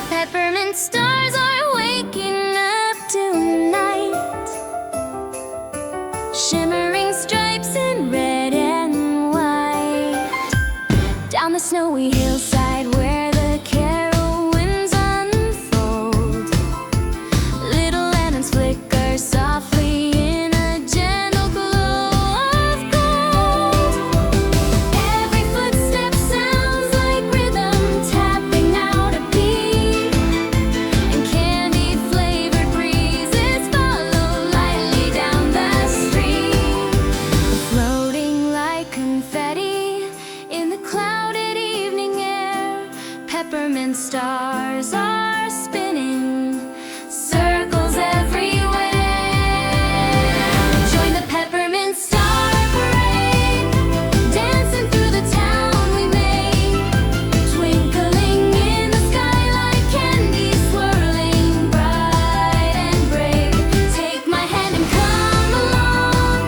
Peppermint stars are waking up tonight, shimmering stripes in red and white, down the snowy hillside where the carol winds unfold. Little lanterns flicker softly in a gentle glow of gold. Every footstep sounds like rhythm tapping out a beat, and candy-flavored breezes follow lightly down the street, floating like confetti in the clouded evening air. Peppermint stars are spinning circles everywhere. Join the Peppermint Star Parade, dancing through the town we made, twinkling in the sky like candy swirling bright and brave. Take my hand and come along,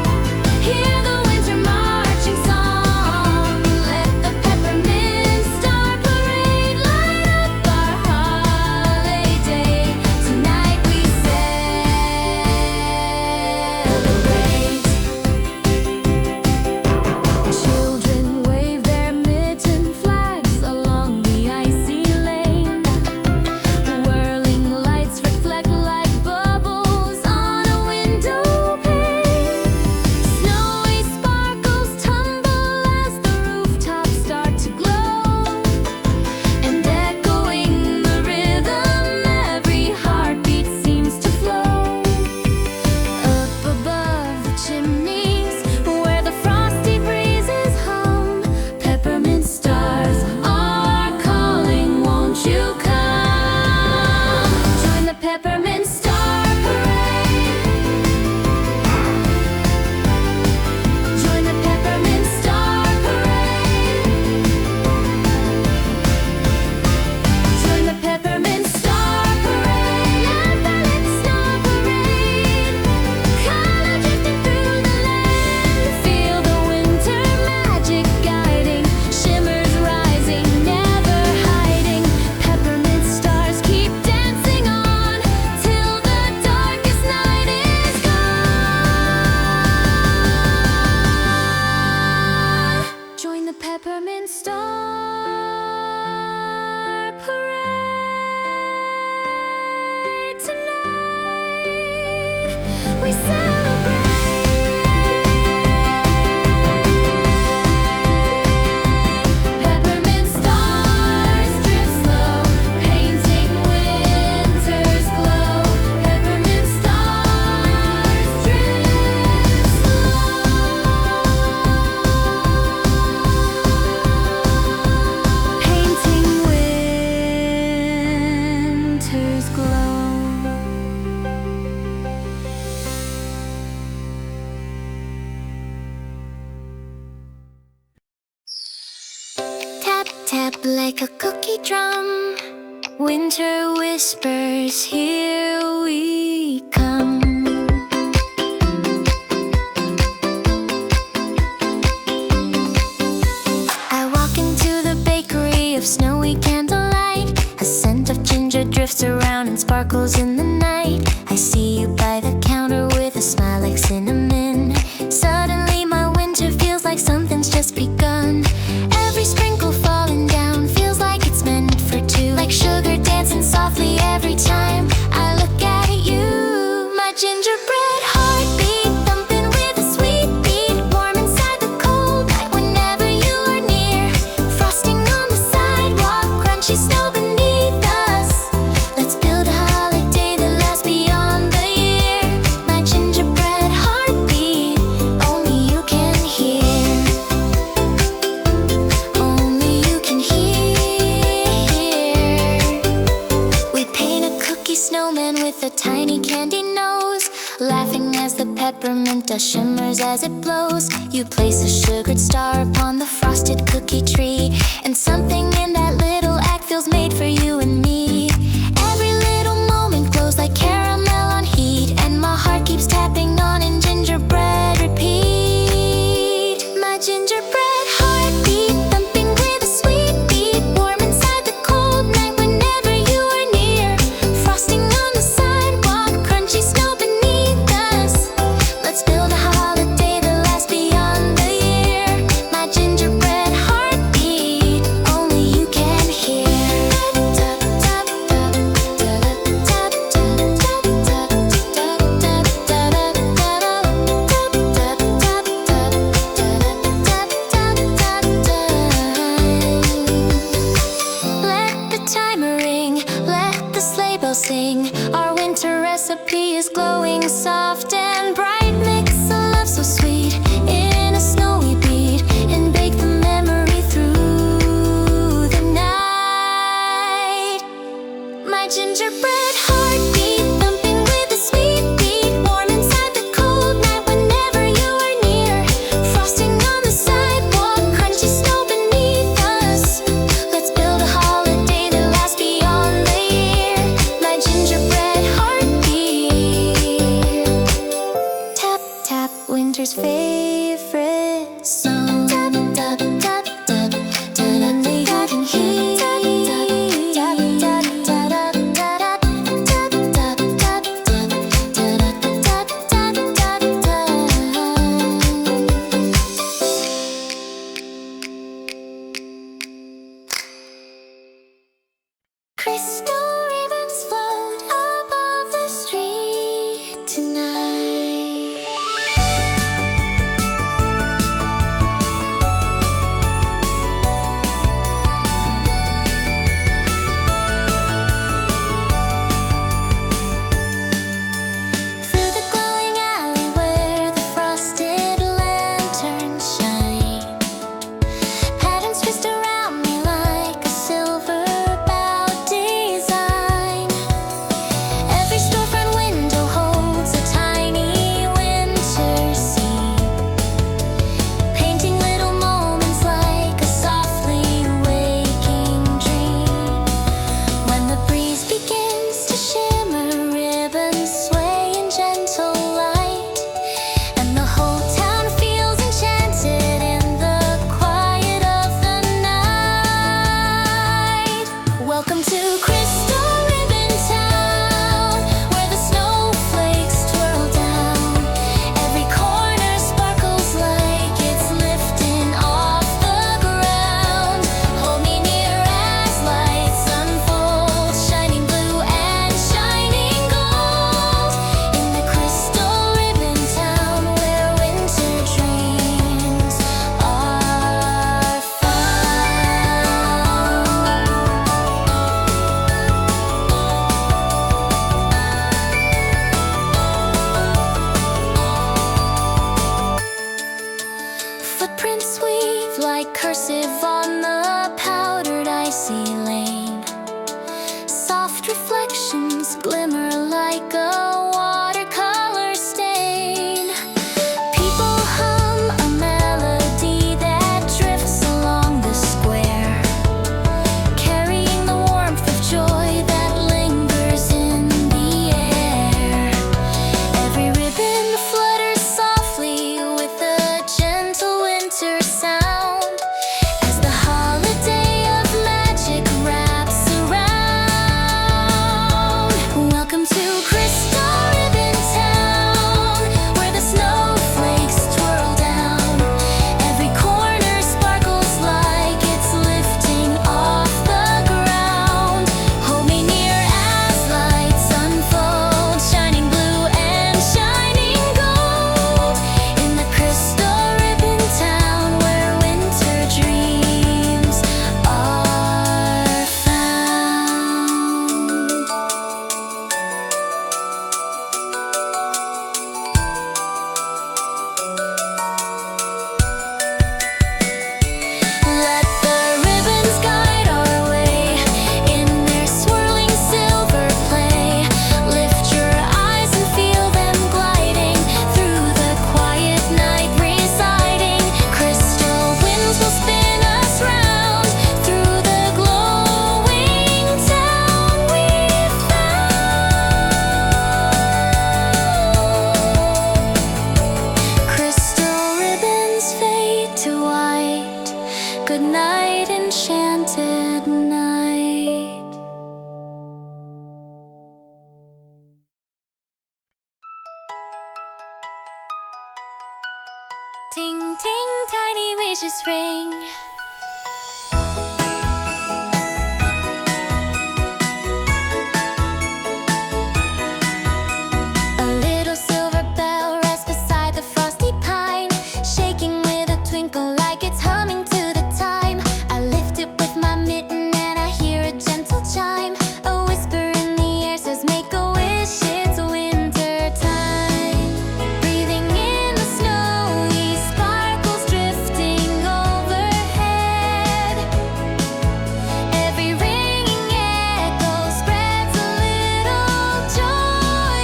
hear the winter marching song. Let the Peppermint Star Parade light up our holiday. Tonight we celebrate. Children wave their mitten flags along the icy lane. Whirling lights reflect like bubbles on a window pane. Snowy sparkles tumble as the rooftops start to glow, and echoing the rhythm, every heartbeat seems to flow. Up above the chimneys, where the frosty breezes hum, peppermint stars are calling, won't you come? Join the Peppermint Star Parade. Join the Peppermint Star Parade. Join the Peppermint Star Parade. Let the Star Parade, color drifting through the land. Feel the winter magic guiding, shimmers rising, never hiding. Peppermint stars keep dancing on till the darkest night is gone. Join the Peppermint Star Parade tonight. We celebrate. Peppermint stars drift slow, painting winter's glow. Peppermint stars drift slow, painting winter's glow. Tap, tap like a cookie drum. Winter whispers, here we come. I walk into the bakery of snowy candlelight. A scent of ginger drifts around and sparkles in the night. I see you by the counter with a smile like cinnamon. Suddenly my winter feels like something's just begun. Every sprinkle falling down feels like it's meant for two, like sugar dancing softly every time I look at you. My gingerbread heartbeat thumping with a sweet beat, warm inside the cold night whenever you are near. Frosting on the sidewalk, crunchy snow beneath us. Let's build a holiday that lasts beyond the year. My gingerbread heartbeat, only you can hear. Only you can hear. We paint a cookie snowman with a tiny candy nose, laughing as the peppermint dust shimmers as it blows. You place a sugared star upon the frosted cookie tree, and something in that little act feels made for you and me. Every little moment glows like caramel on heat, and my heart keeps tapping on in gingerbread repeat. favorite song. Only you can hear. Crystal ribbons float above the street tonight. Through the glowing alley where the frosted lanterns shine, patterns twist around me like a silver bow design. Every storefront window holds a tiny winter scene, painting little moments like a softly waking dream. When the breeze begins to shimmer, ribbons sway in gentle light, and the whole town feels enchanted in the quiet of the night. Welcome to Crystal Ribbon Town, where the snowflakes twirl down. Every corner sparkles like it's lifting off the ground. Hold me near as lights unfold, shining blue and shining gold. In the Crystal Ribbon Town, where winter dreams are Footprints weave like cursive on the powdered icy lane. Soft reflections glimmer like a watercolor stain. People hum a melody that drifts along the square, carrying the warmth of joy that lingers in the air. Every ribbon flutters softly with a gentle winter sound, as the holiday of magic wraps around. Welcome to Crystal Ribbon Town, where the snowflakes twirl down. Every corner sparkles like it's lifting off the ground. Hold me near as lights unfold, shining blue and shining gold. In the Crystal Ribbon Town, where winter dreams are found. Let the ribbons guide our way in their swirling silver play. Lift your eyes and feel them gliding through the quiet night, residing. Crystal winds will spin us round through the glowing town we found. Crystal ribbons fade to white. Good night, enchanted night. Ting ting, tiny wishes ring. A little silver bell rests beside the frosty pine, shaking with a twinkle like it's humming to the time. I lift it with my mitten and I hear a gentle chime. A whisper in the air says, make a wish, it's winter time. Breathing in the snowy sparkles drifting overhead. Every ringing echo spreads a little joy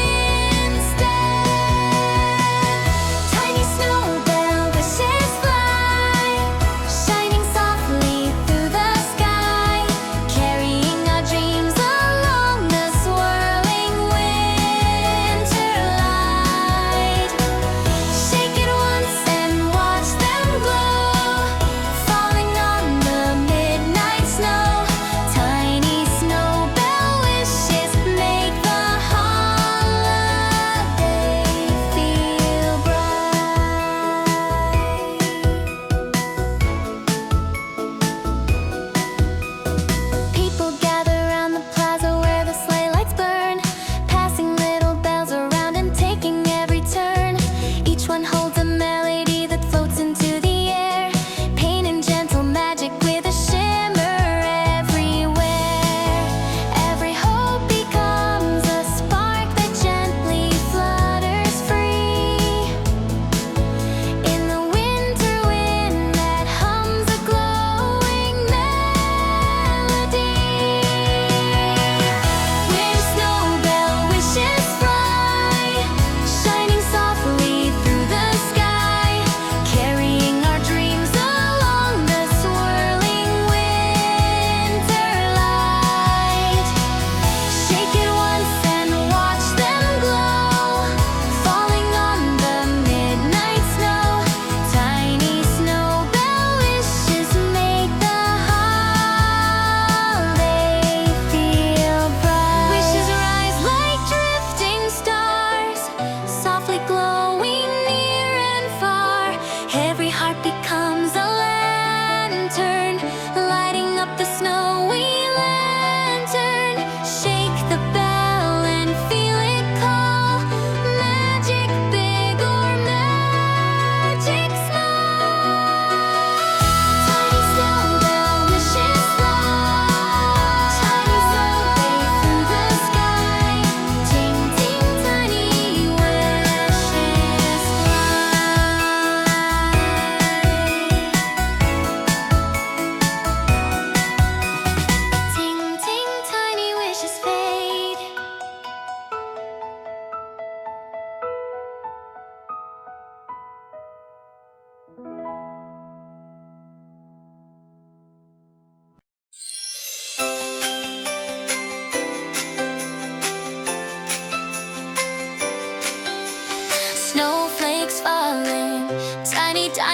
instead. Tiny snowbell wishes fly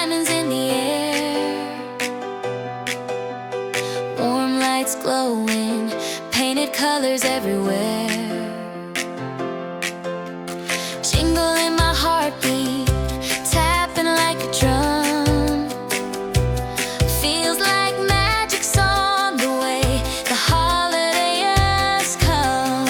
diamonds in the air, warm lights glowing, painted colors everywhere. Jingle in my heartbeat, tapping like a drum. Feels like magic's on the way, the holiday has come.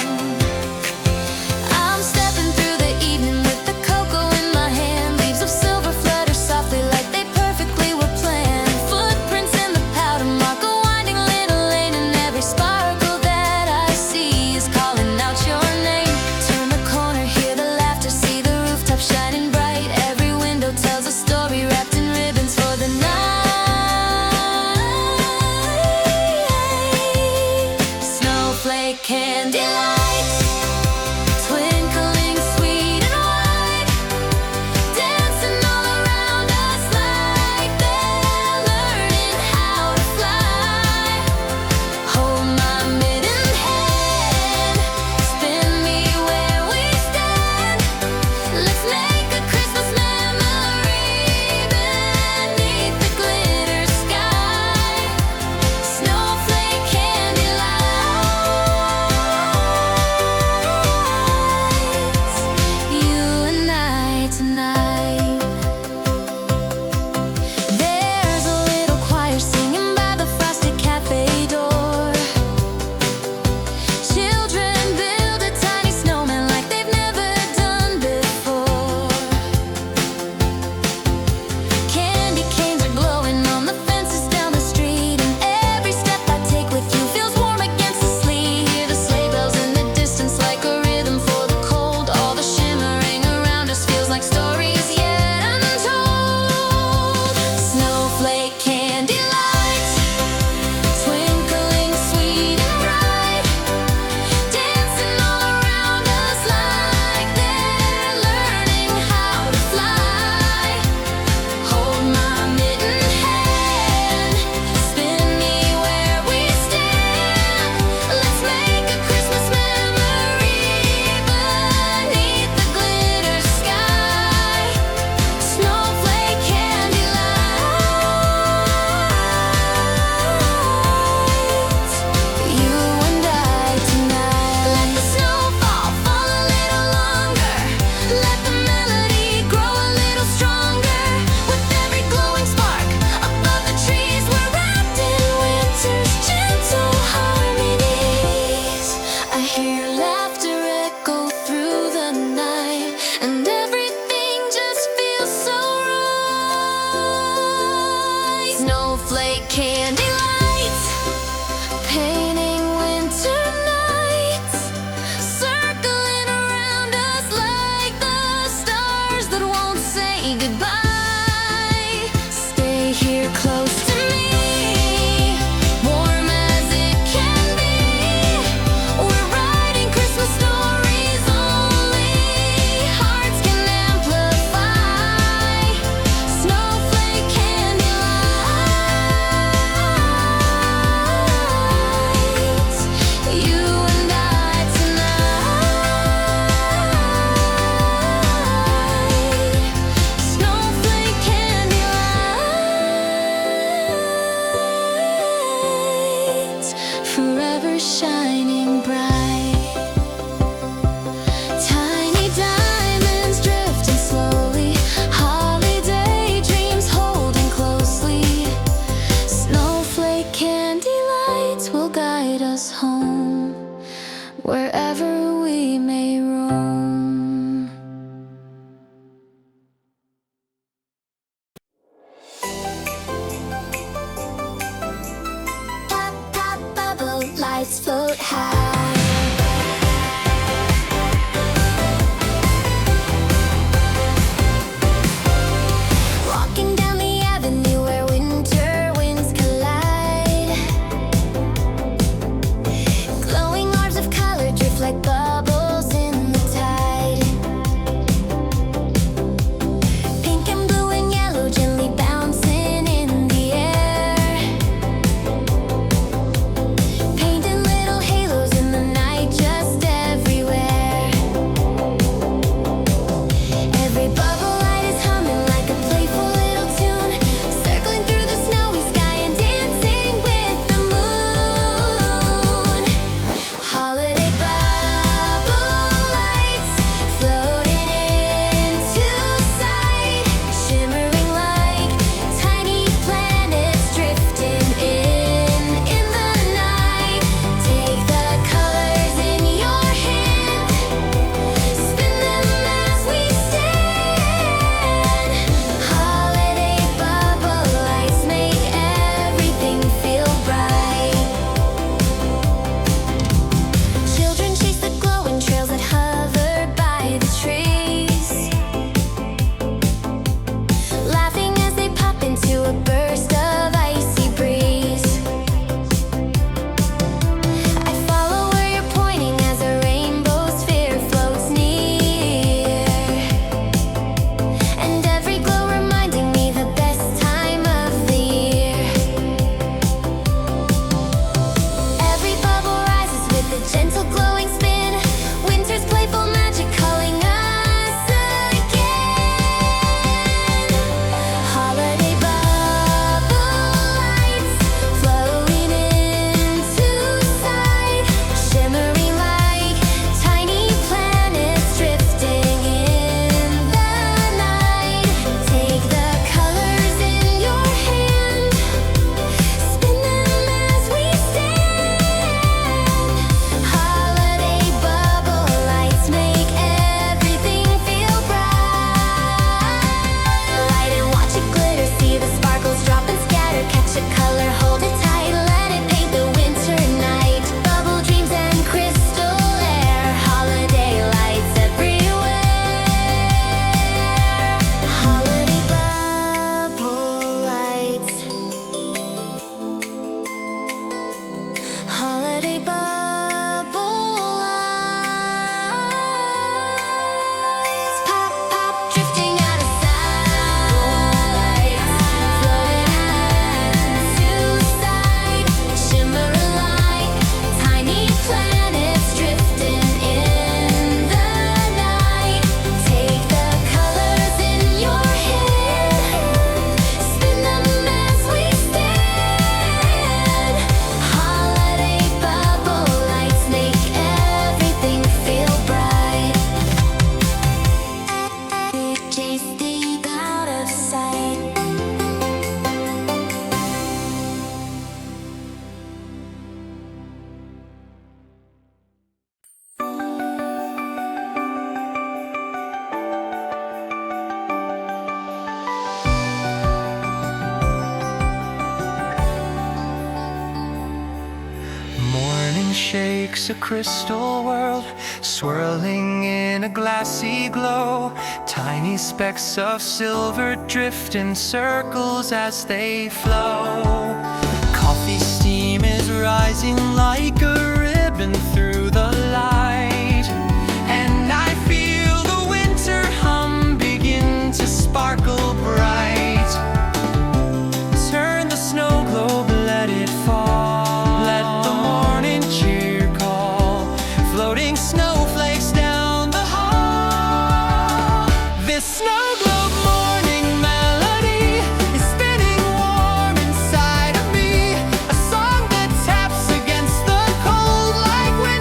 I'm stepping through the evening with the cocoa in my hand. Leaves of silver flutter softly like they perfectly were planned. Footprints in the powder mark a winding little lane, and every sparkle that I see is calling out your name. Turn the corner, hear the laughter, see the rooftop shining bright. Every window tells a story wrapped in ribbons for the night. Snowflake candy lights, twinkling sweet and white, dancing all around us like they're learning how to fly. Hold my midden hand, spin me where we stand. Let's make a Christmas memory beneath the glitter sky. Snowflake candy lights, you and I tonight. There's a little choir singing by the frosted cafe door. Children build a tiny snowman like they've never done before. Candy canes are glowing on the fences down the street, and every step I take with you feels warm against the sleet. Hear the sleigh bells in the distance like a rhythm for the cold. All the shimmering around us feels like stories yet untold. Snowflake candy lights, twinkling sweet and bright, dancing all around us like they're learning how to fly. Hold my midden hand, spin me where we stand. Let's make a Christmas memory beneath the glitter sky. Snowflake candy lights, you and I tonight. Let the snow fall a little longer. Let the melody grow a little stronger. With every glowing spark above the trees, we're wrapped in winter's gentle harmonies. I hear laughter echo through the night, and everything just feels so right. Snowflake candy lights, painting winter nights, circling around us like the stars that won't say goodbye. Stay here close to me, warm as it can be. We're writing Christmas stories only hearts can amplify. Snowflake candy lights, you and I tonight. Snowflake candy lights, forever shining bright. Tiny diamonds drifting slowly, holiday dreams holding closely. Snowflake candy lights will guide us home, wherever we may roam. Pop, pop, bubble, lights float high. Walking down the avenue where winter winds collide. Glowing orbs of color drift like bubbles in the tide. Pink and blue and yellow gently bouncing in the air. Painting little halos in seeks a crystal world, swirling in a glassy glow. Tiny specks of silver drift in circles as they flow. Coffee steam is rising like a ribbon through the light, and I feel the winter hum begin to sparkle bright. Turn the snow globe, let it fall. Let the morning cheer call, floating snowflakes down the hall. This snow globe morning melody is spinning warm inside of me, a song that taps against the cold like wind.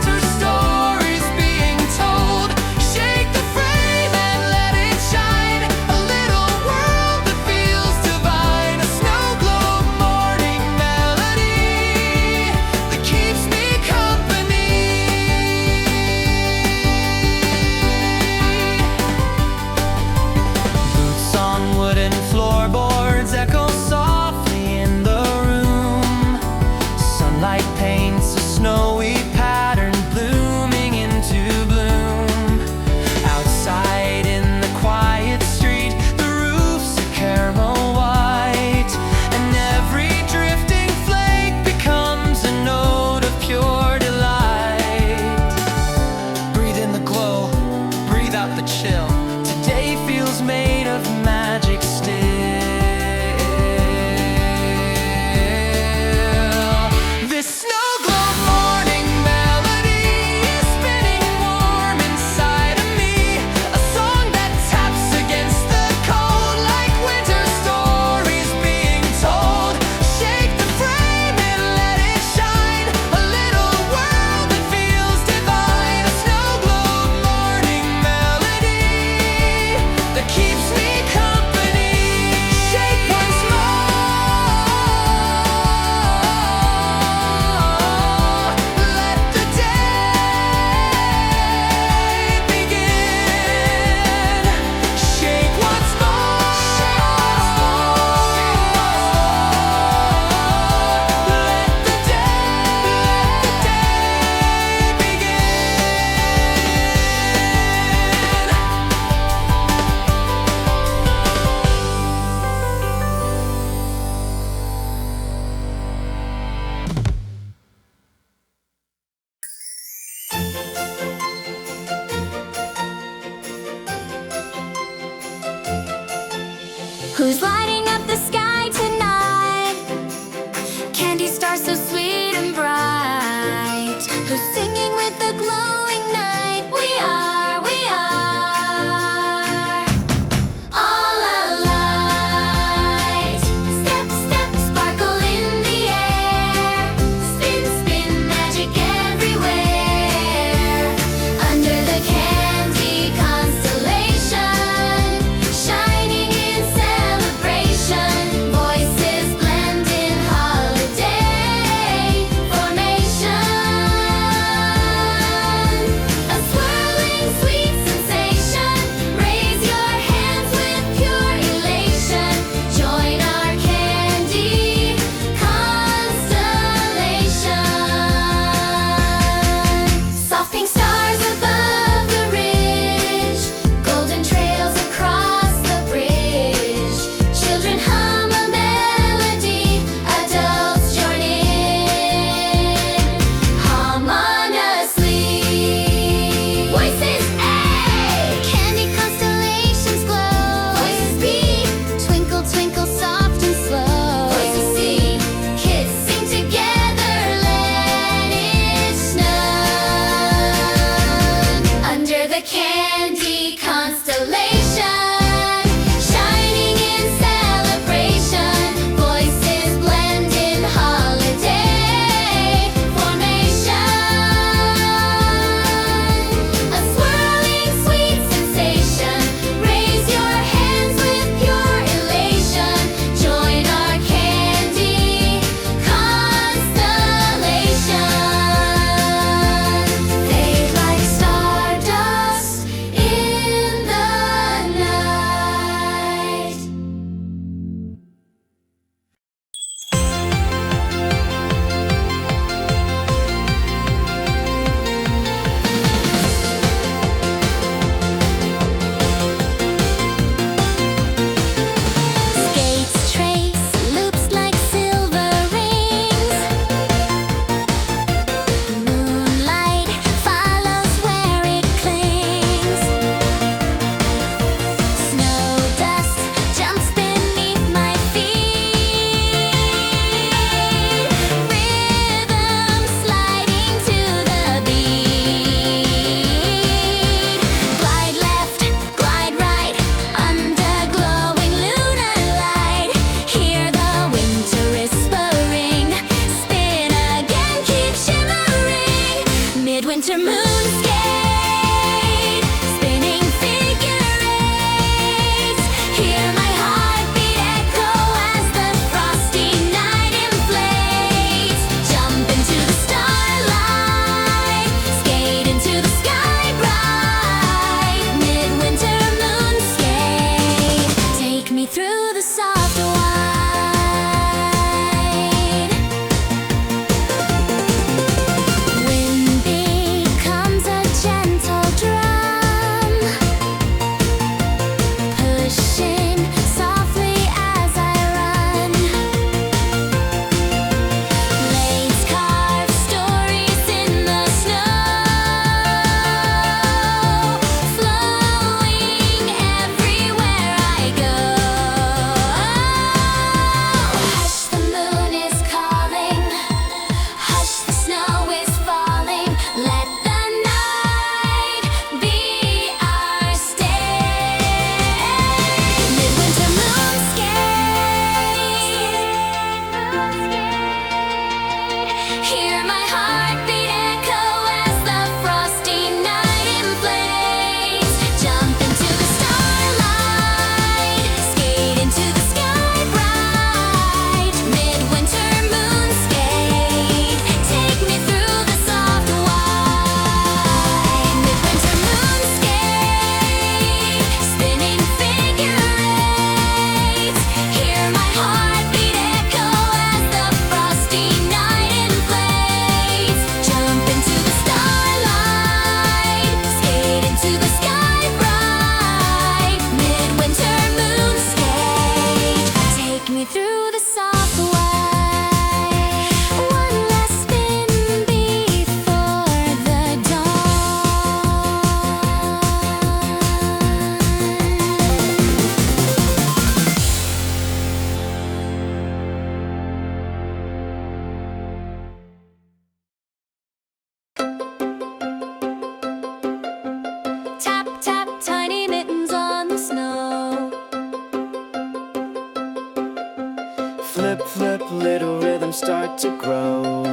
Flip, flip, little rhythms start to grow.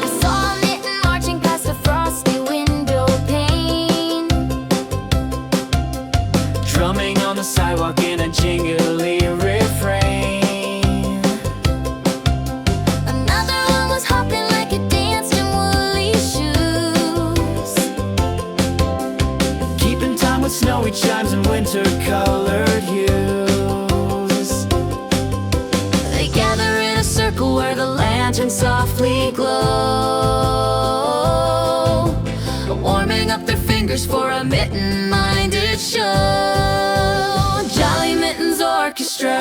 I saw a mitten marching past a frosty window pane, Drumming on the sidewalk in a jingly refrain. another one was hopping like it danced in woolly shoes. Keeping time with snowy chimes and winter-colored hues. They gather in a circle where the lanterns softly glow, warming up their fingers for a mitten-minded show. Jolly Mittens Orchestra,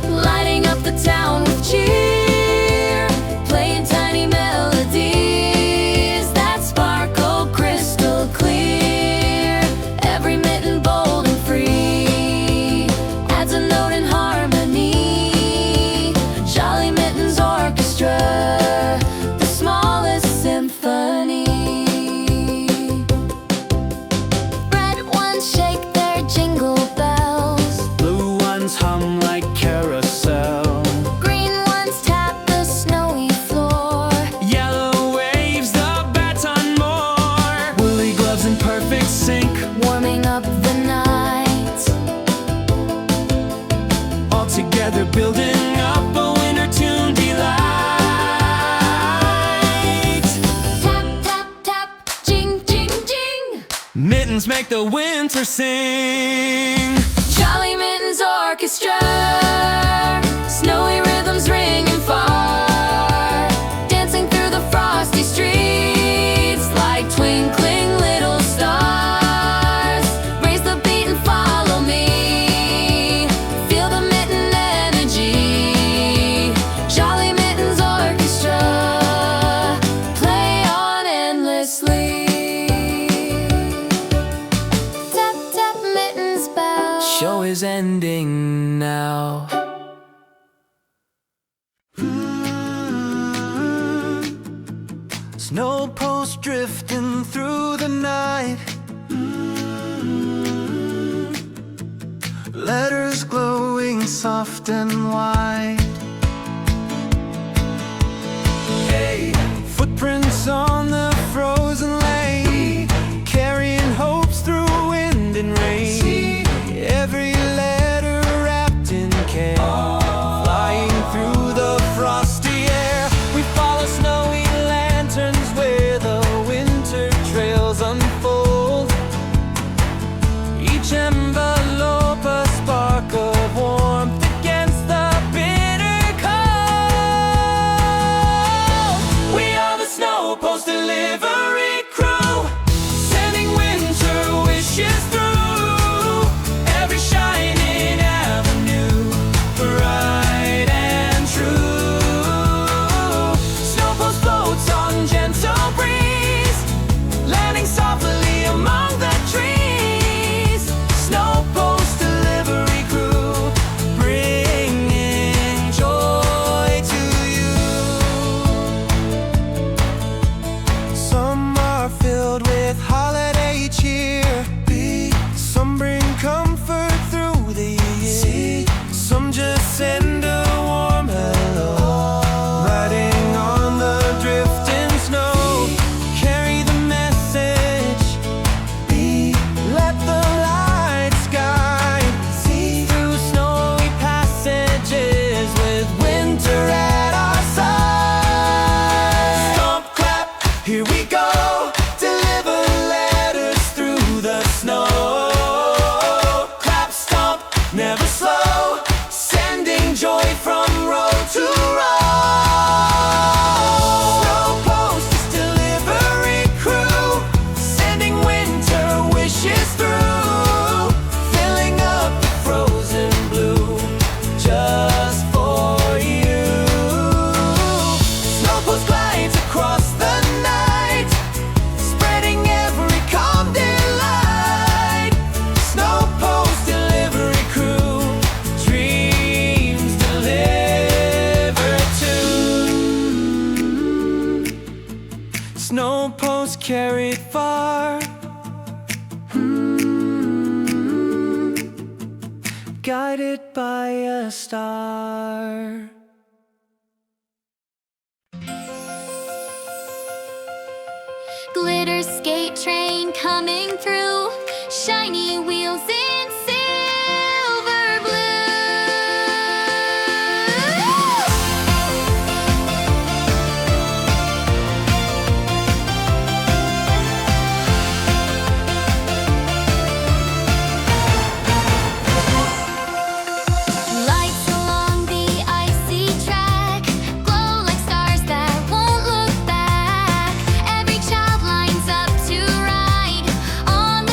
lighting up the town with cheer, playing tiny melodies that sparkle crystal clear. Every mitten bold and free adds a note in harmony. Jolly Mittens Orchestra, the smallest symphony. Red ones shake their jingle bells, Blue ones hum like carousel. green ones tap the snowy floor. Yellow waves the baton more. Woolly gloves in perfect sync, Warming up the night, all together building up a winter tune delight. tap, tap, tap, jing, jing, jing. Mittens make the winter sing. Jolly Mittens Orchestra, snowy rhythms ringing far, dancing through the frosty streets like twinkling little stars. Raise the beat and follow me, feel the mitten energy. Jolly Mittens Orchestra, play on endlessly. Tap, tap, mittens bell. Show is ending now. Snow posts drifting through the night. Letters glowing soft and white. Hey, footprints on the frozen lane, carrying hopes through wind and rain. Every letter wrapped in care, flying through the frosty air. We follow snowy lanterns where the winter trails unfold. Each envelope a spark of warmth against the bitter cold. We are the snow post delivering guided by a star. Glitter skate train coming through, shiny wheels in silver blue. Lights along the icy track glow like stars that won't look back. Every child lines up to ride on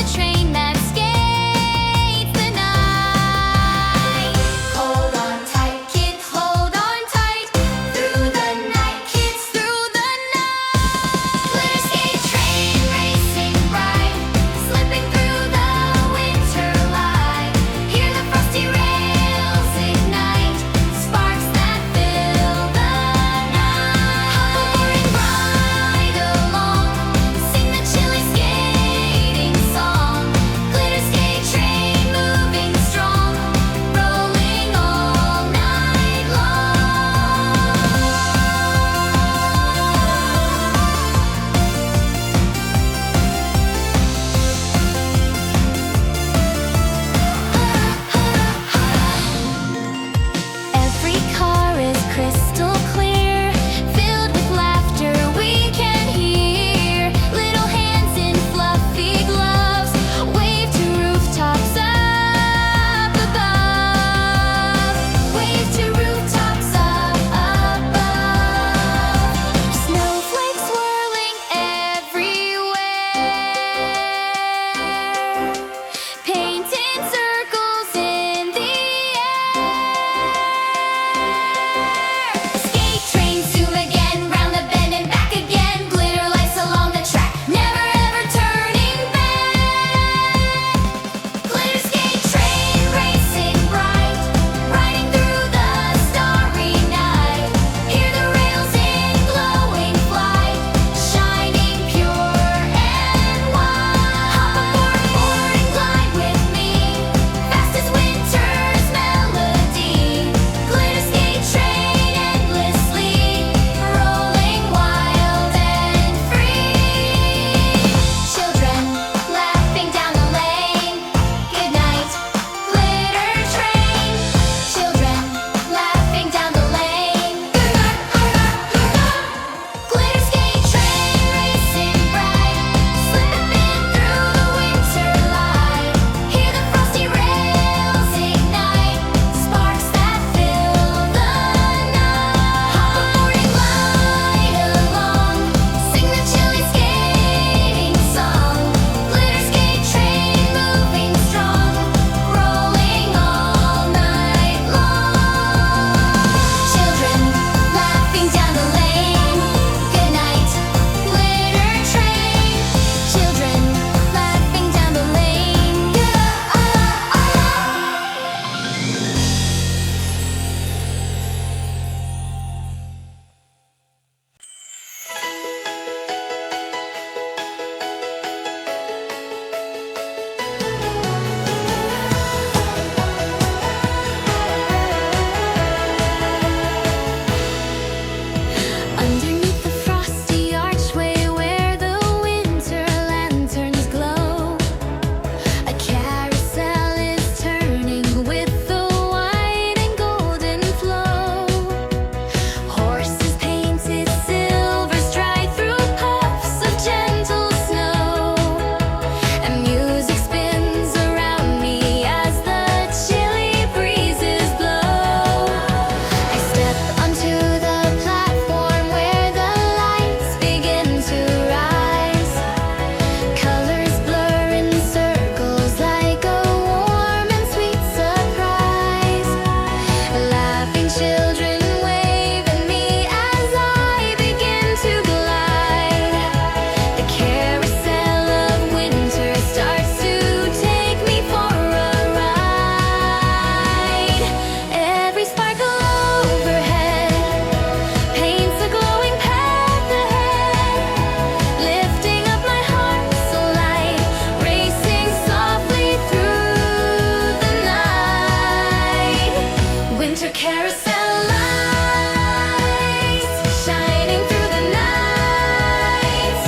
carousel lights shining through the night.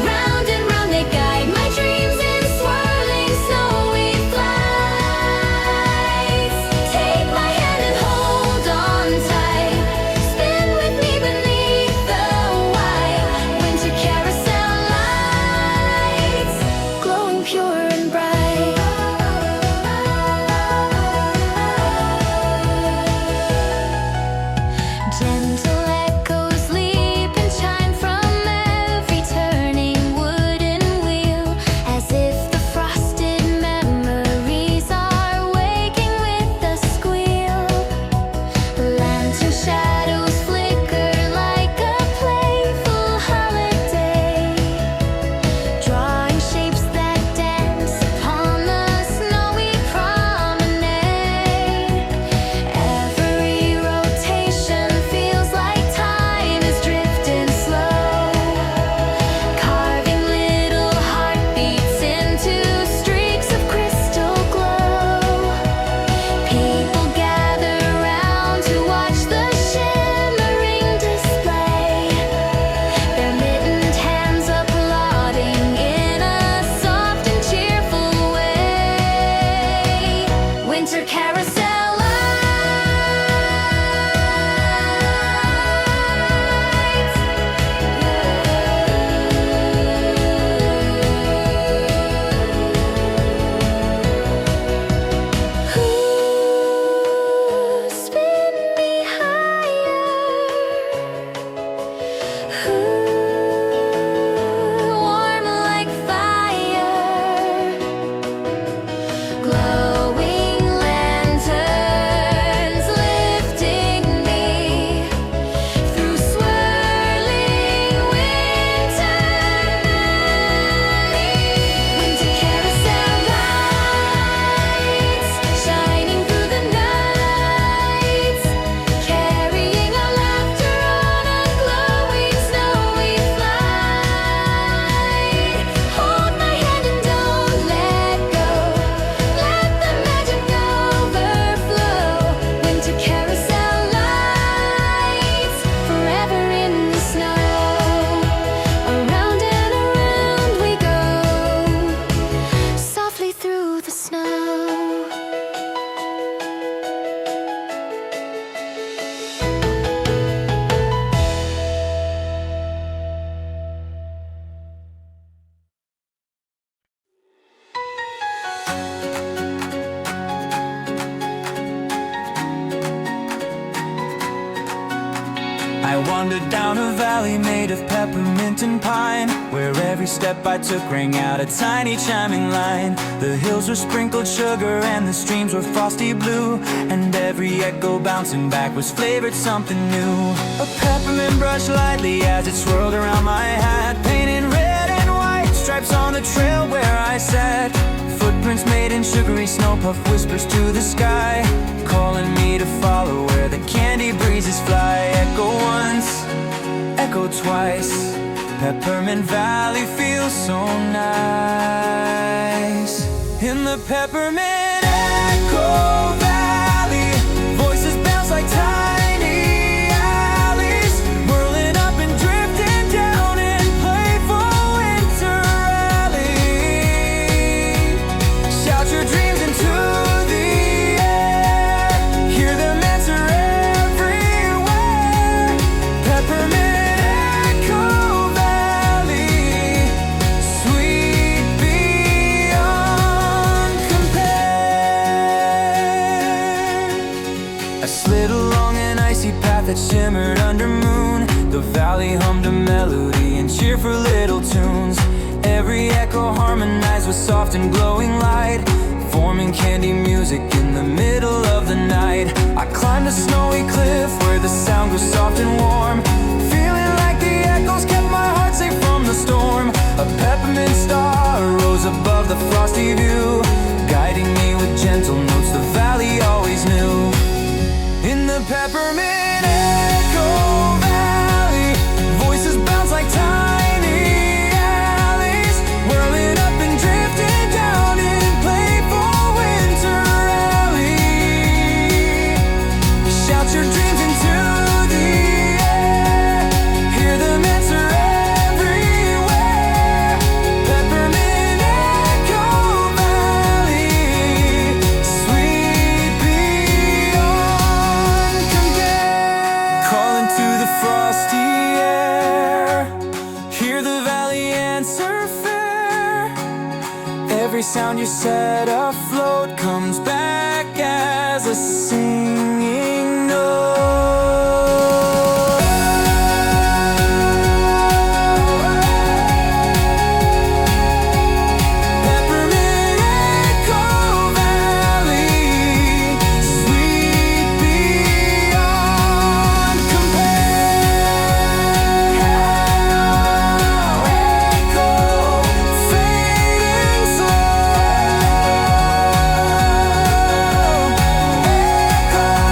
Round and round they guide my dreams in swirling snowy flights. Take my hand and hold on tight. Spin with me beneath the white winter carousel lights, glowing pure and bright. Gentle echoes leap and chime from every turning wooden wheel, as if the frosted memories are waking with a squeal. Lantern shadows flicker like a playful holiday, drawing shapes that dance upon the snowy promenade. Every rotation feels like time is drifting slow, carving little heartbeats into streaks of crystal glow. People gather round to watch the shimmering display, their mittened hands applauding in a soft and cheerful way. Winter carousel lights. Ooh, spin me higher. Ooh, warm like fire. Glowing lanterns lifting me through swirling winter melodies. Winter carousel lights shining through the night, carrying our laughter on a glowing snowy flight. Hold my hand and don't let go. Let the magic overflow. Winter carousel lights, forever in the snow. Around and around we go, softly through the snow. I wandered down a valley made of peppermint and pine, where every step I took rang out a tiny chiming line. The hills were sprinkled sugar and the streams were frosty blue, and every echo bouncing back was flavored something new. A peppermint brushed lightly as it swirled around my hat, painted red and white stripes on the trail where I sat. Footprints made in sugary snow puff whispers to the sky, calling me to follow where the candy breezes fly. Echo once, echo twice, Peppermint Valley feels so nice. In the Peppermint Echo Valley, voices bounce like tiny alleys, whirling up and drifting down in playful winter rally. Shout your dreams into the air, hear them answer everywhere. Peppermint Echo Valley, sweet beyond compare. I slid along an icy path that shimmered under moon. The valley hummed a melody in cheerful little tunes. Every echo harmonized with soft and glowing light, forming candy music in the middle of the night. I climbed a snowy cliff where the sound was soft and warm, feeling like the echoes kept my heart safe from the storm. A peppermint star rose above the frosty view, guiding me with gentle notes the valley always knew. In the Peppermint Echo Valley, voices bounce like tiny alleys, whirling up and drifting down in playful winter rally. you're set afloat comes back as a singing note. Peppermint Echo Valley, sweet beyond compare. Echo, fading slow. Echo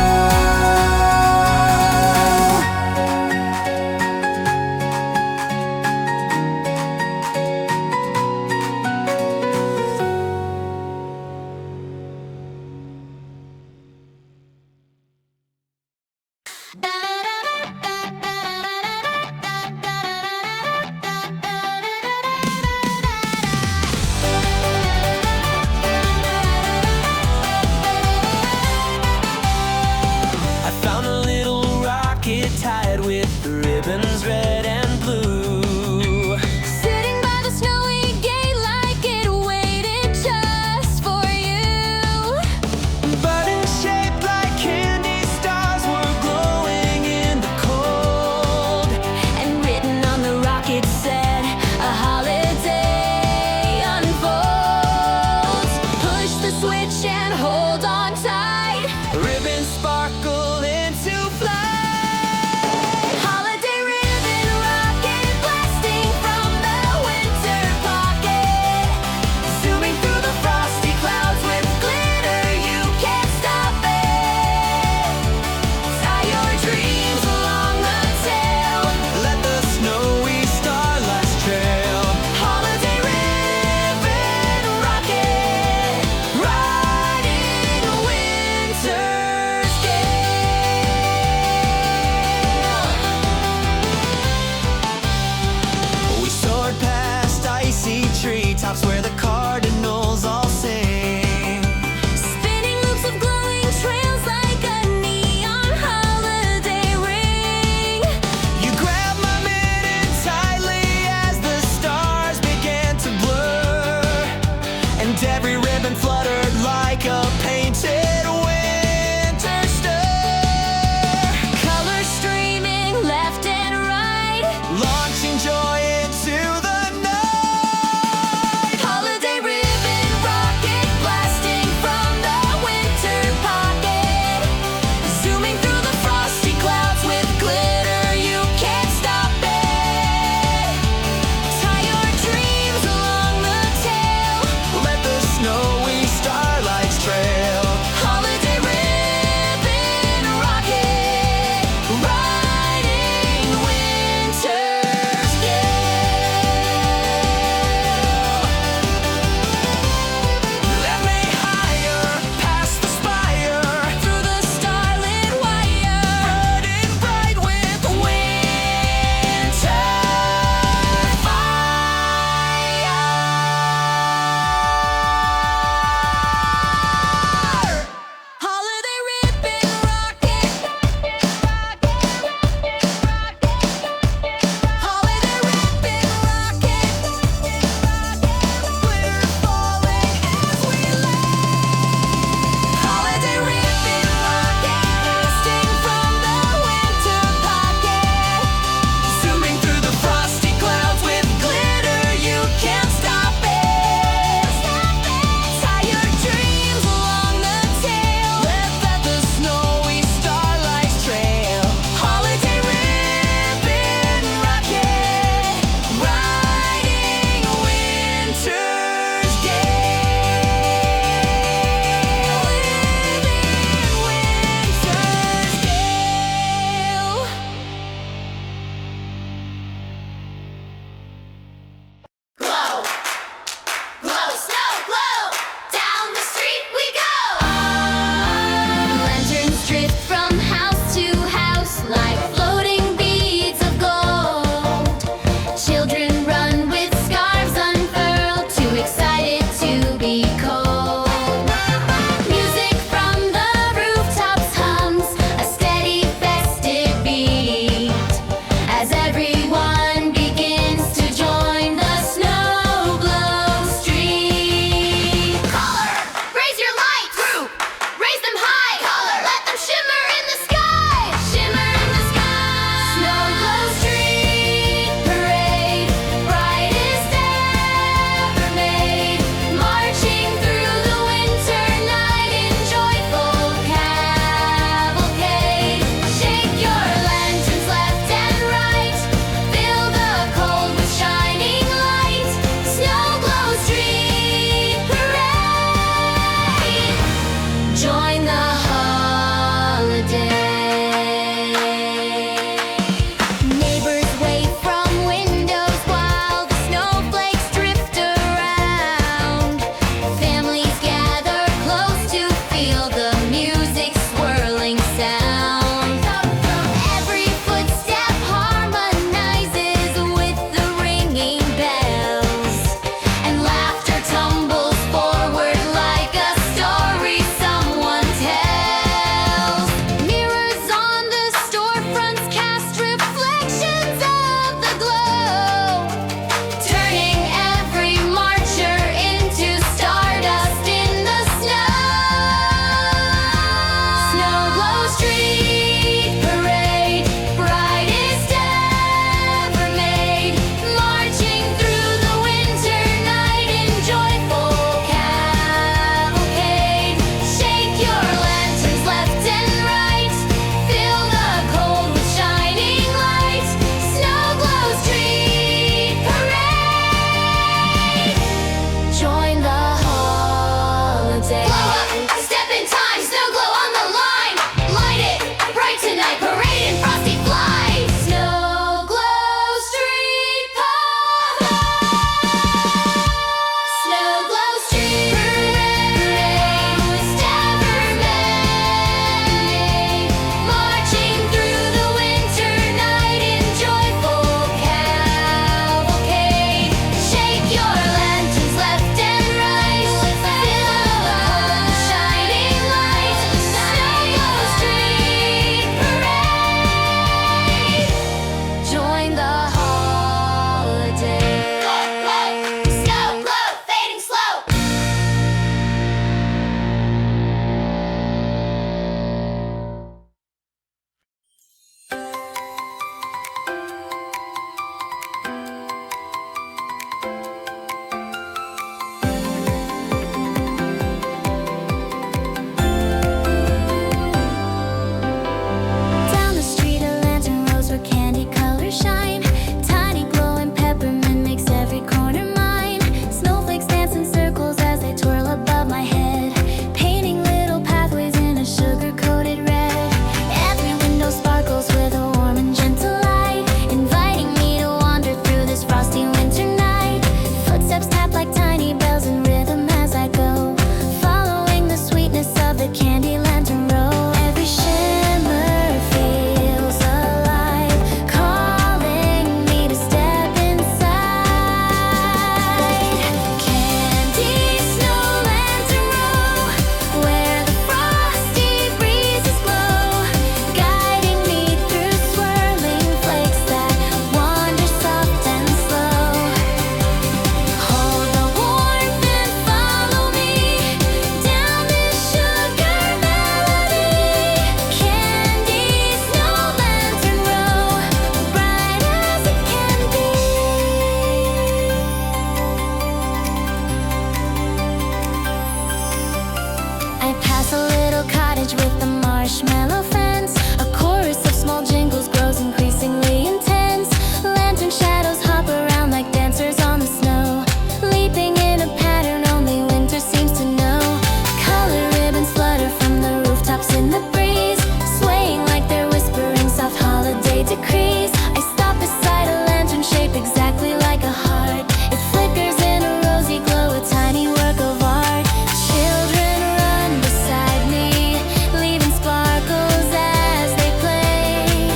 in the breeze, swaying like they're whispering soft holiday decrees. I stop beside a lantern shaped exactly like a heart. It flickers in a rosy glow, a tiny work of art. Children run beside me, leaving sparkles as they play,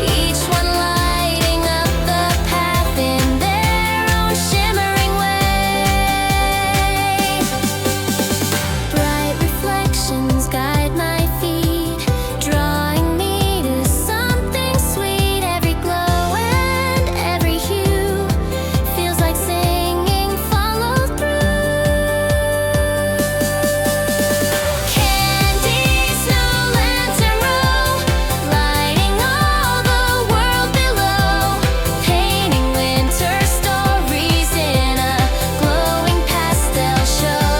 each one lighting up the path in their own shimmering way. Bright reflections guide my feet, drawing me to something sweet. Every glow and every hue feels like singing follow through. Candy, snow lantern row, lighting all the world below, painting winter stories in a glowing pastel show.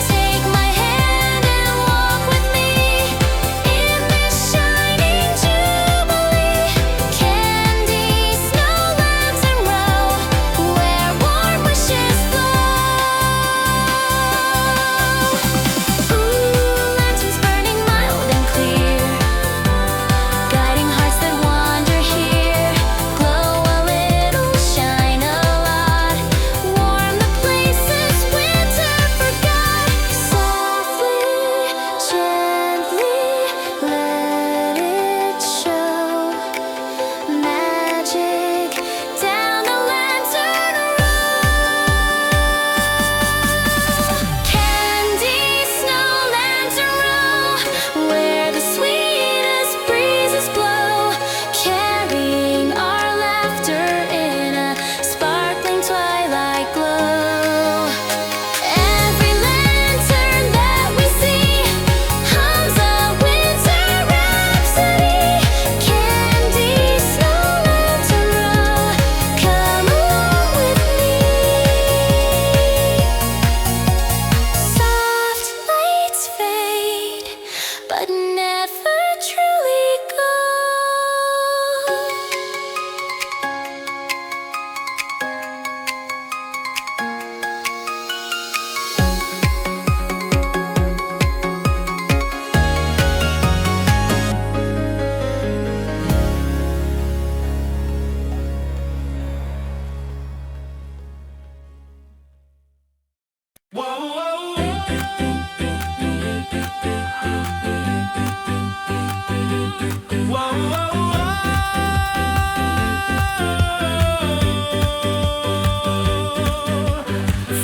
Take my hand and walk with me in this shining jubilee. Candy, snow lantern row, where warm wishes flow. Ooh, lanterns burning mild and clear, guiding hearts that wander here. Glow a little, shine a lot, warm the places winter forgot. Softly, gently, let it show magic down the lantern row. Candy, snow lantern row, where the sweetest breezes blow, carrying our laughter in a sparkling twilight glow. Every lantern that we see hums a winter rhapsody. Candy, snow lantern row, come along with me. Soft lights fade, but never truly go.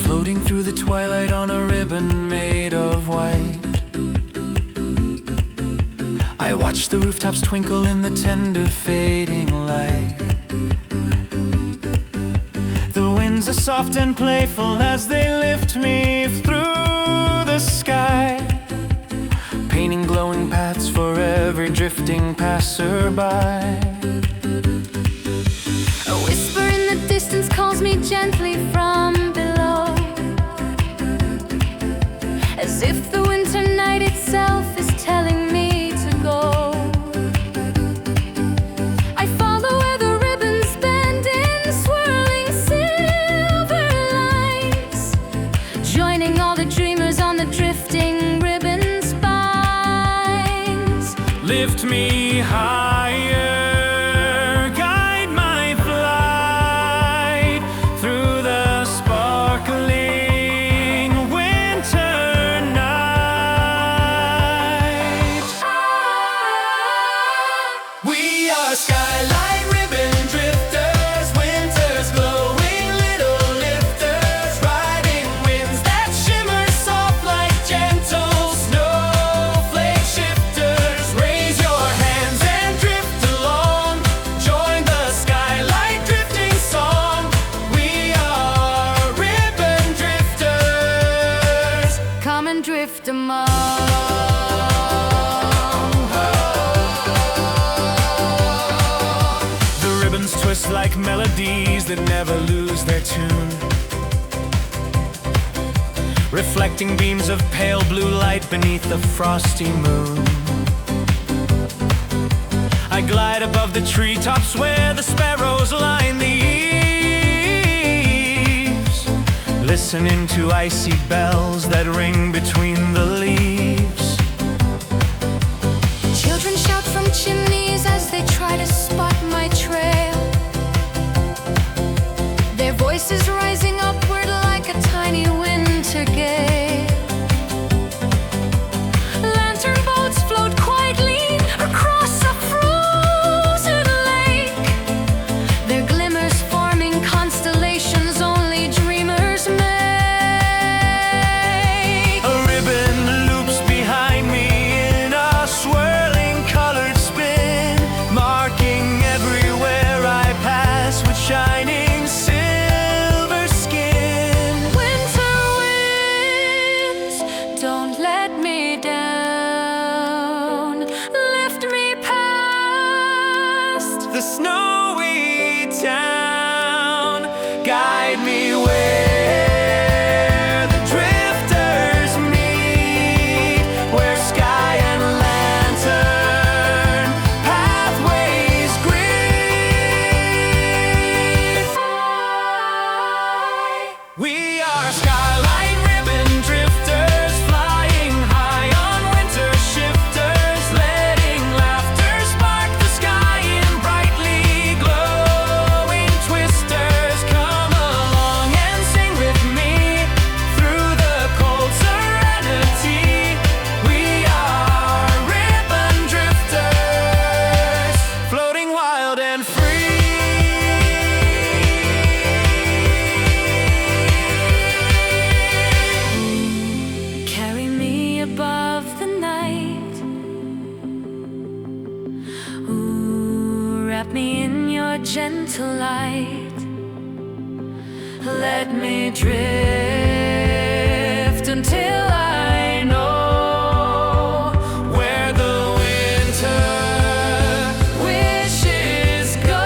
Floating through the twilight on a ribbon made of white, I watch the rooftops twinkle in the tender fading light. The winds are soft and playful as they lift me through the sky, painting glowing paths for every drifting passerby. A whisper in the distance calls me gently from below, as if the winter night itself is telling me to go. I follow where the ribbons bend in swirling silver lines, joining all the dreamers on the drifting ribbon spines. Lift me higher, guide my flight through the sparkling winter night. We are skylight ribbon drifters, winter's glowing little lifters, riding winds that shimmer soft like gentle snowflake shifters. Raise your hands and drift along, join the skylight drifting song. We are ribbon drifters. Come and drift among. The ribbons twist like melodies that never lose their tune, reflecting beams of pale blue light beneath the frosty moon. I glide above the treetops where the sparrows line the eaves, listening to icy bells that ring between the leaves. Wrap me in your gentle light. Let me drift until I know where the winter wishes go.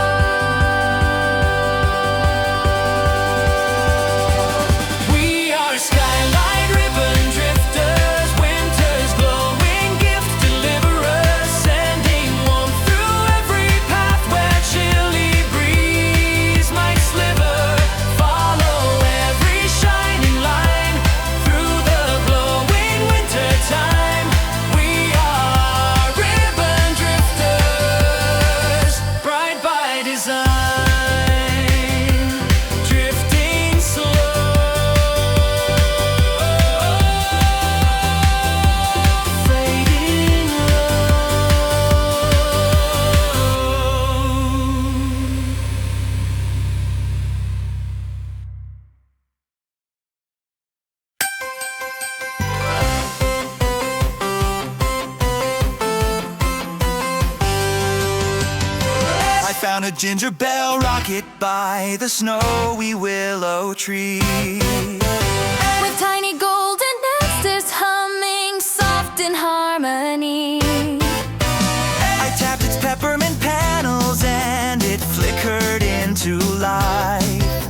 We are skyline ribbon drifters, winter's glowing gift deliverers, sending warmth through every path where chilly breeze might sliver. Follow every shining line through the glowing winter time. We are ribbon drifters, bright by design, drifting slow, fading I found a ginger bell rocket by the snowy willow tree. with tiny golden nesters humming soft in harmony. I tapped its peppermint panels and it flickered into life.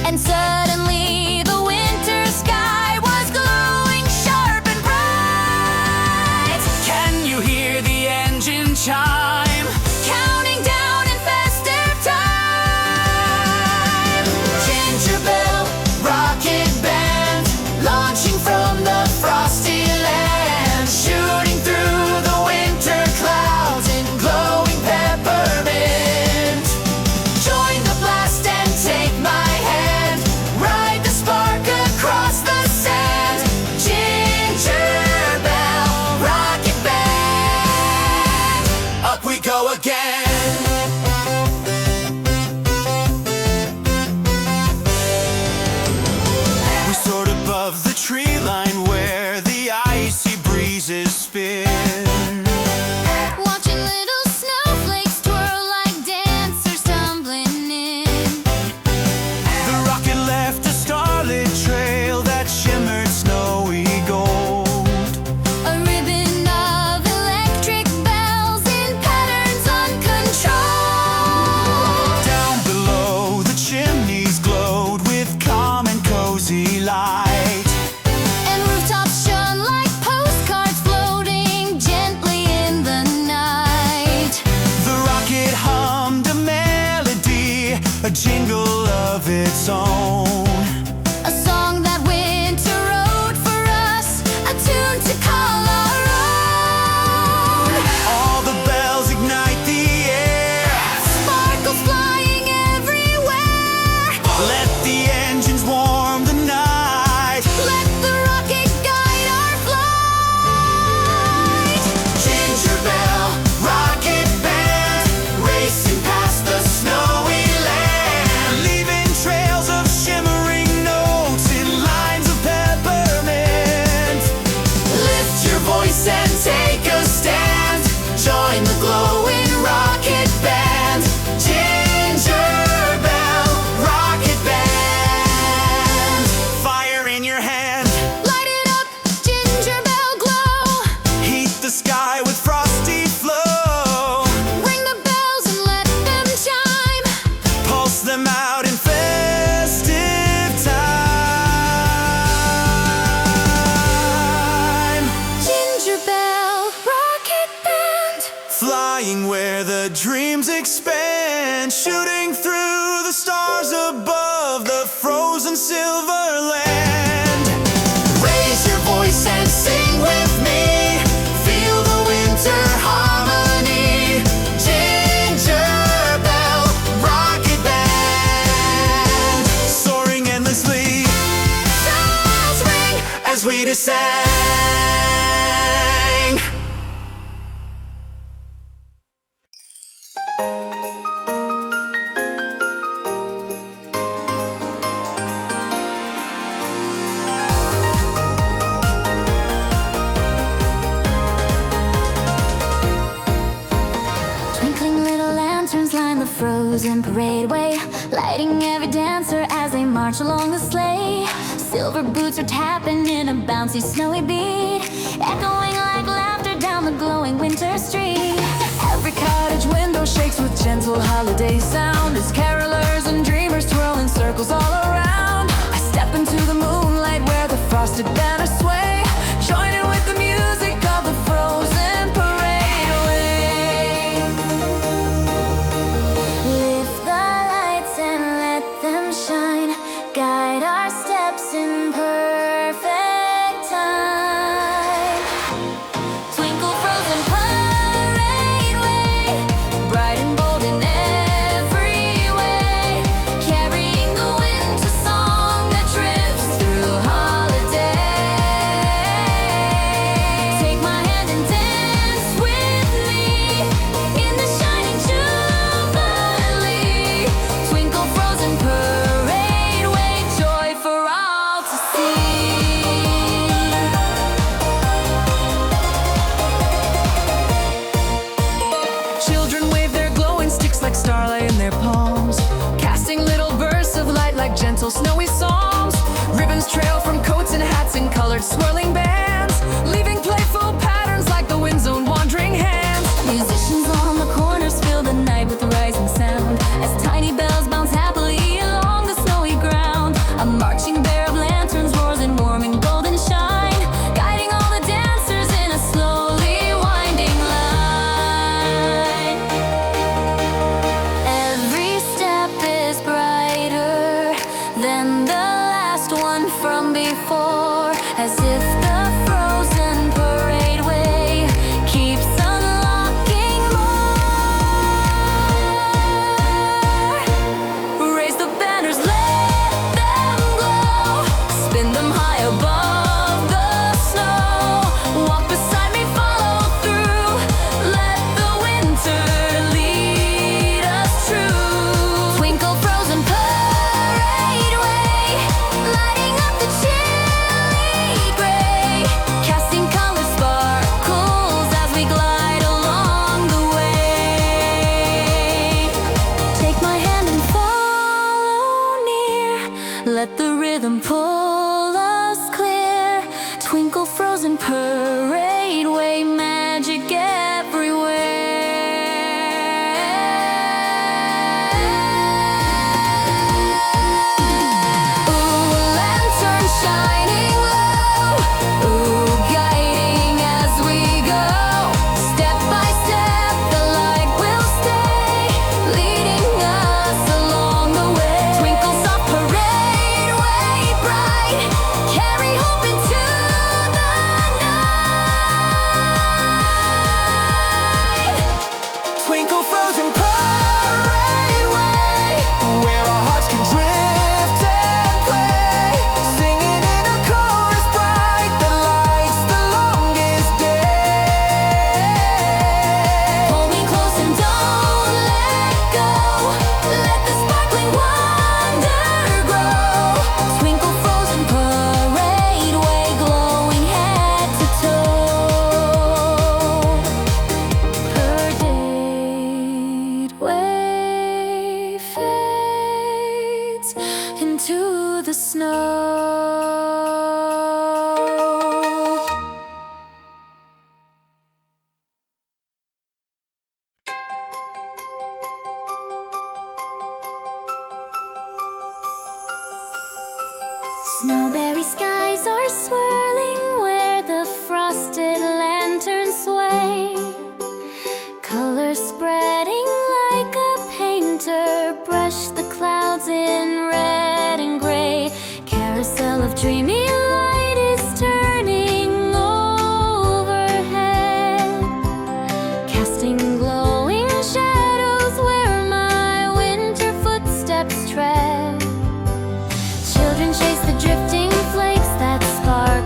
And suddenly the winter sky was glowing sharp and bright. Can you hear the engine chime? Counting down in festive time. Ginger bell, rocket band, launching from the frosty land, shooting through the winter clouds in glowing peppermint. Join the blast and take my hand. Ride the spark across the sand. Ginger bell, rocket band. Up we go again. We soared above the tree line where the icy breezes spin. Watching little snowflakes twirl like dancers tumbling in. The rocket left a starlit trail that shimmered snowy gold. A ribbon of electric bells in patterns uncontrolled. Down below the chimneys glowed with calm and cozy light. And rooftops shone like postcards floating gently in the night. The rocket hummed a melody, a jingle of its own. A song that winter wrote for us, a tune to call our own. All the bells ignite the air. Sparkles flying everywhere. Let the engines warm the night. Let the rocket guide our flight. Ginger bell, rocket band, racing past the snowy land, leaving trails of shimmering notes in lines of peppermint. Lift your voice and take a stand. Join the glowing rocket band. Ginger bell, rocket band, fire in your hand, Light it up, ginger bell glow. heat the sky with frosty flow. Ring the bells and let them chime. Pulse them out in festive time. Ginger bell, rocket band. Flying where the dreams expand, shooting through the stars above the frozen silver land. Raise your voice and sing with me. Feel the winter harmony. Ginger bell, rocket band. Soaring endlessly Bells ring. as we descend. frozen parade way, lighting every dancer as they march along the sleigh. Silver boots are tapping in a bouncy snowy beat, echoing like laughter down the glowing winter street. Every cottage window shakes with gentle holiday sound as carolers and dreamers twirl in circles all around. I step into the moonlight where the frosted banners sway, joining with the music of the frozen parade away. Lift the lights and let them shine, guide our steps in perfect time. Twinkle frozen parade way, bright and bold in every way, carrying the winter song that drifts through holiday. Take my hand and dance with me in the shining jubilee. Twinkle frozen parade way, joy for all to see. Children wave their glowing sticks like starlight in their palms, casting little bursts of light like gentle snowy psalms. Ribbons trail from coats and hats in colored swirling bands, leaving playful patterns like the wind's own wandering hands. Musicians on the corners fill the night with rising sound as tiny bells bounce happily along the snowy ground. A marching bear of lanterns roars in warm and golden shine, guiding all the dancers in a slowly winding line. Every step is brighter than the last one from before, as if the frozen parade way keeps unlocking more. Raise the banners, let them glow, spin them high above the snow. Walk beside me, follow through, let the winter lead us true. Twinkle frozen parade way, lighting up the chilly gray, casting color sparkles as we glide along the way. Take my hand and follow near, let the rhythm pull us clear. Twinkle frozen parade way, magic everywhere. Ooh, lantern shining low, ooh, guiding as we go. Step by step, the light will stay, leading us along the way. Twinkle soft parade way bright, carry hope into the night. Twinkle frozen parade way, where our hearts can drift and play, singing in a chorus bright that lights the longest day. Hold me close and don't let go, let the sparkling wonder grow. Twinkle frozen parade way, glowing head to toe. Parade way fades into the snow. Snowberry skies are swirling where the frosted lanterns sway, colors spreading like a painter brush the clouds in red and gray. Carousel of dreamy light is turning overhead, casting glowing shadows where my winter footsteps tread. Children chase the drifting flakes that sparkle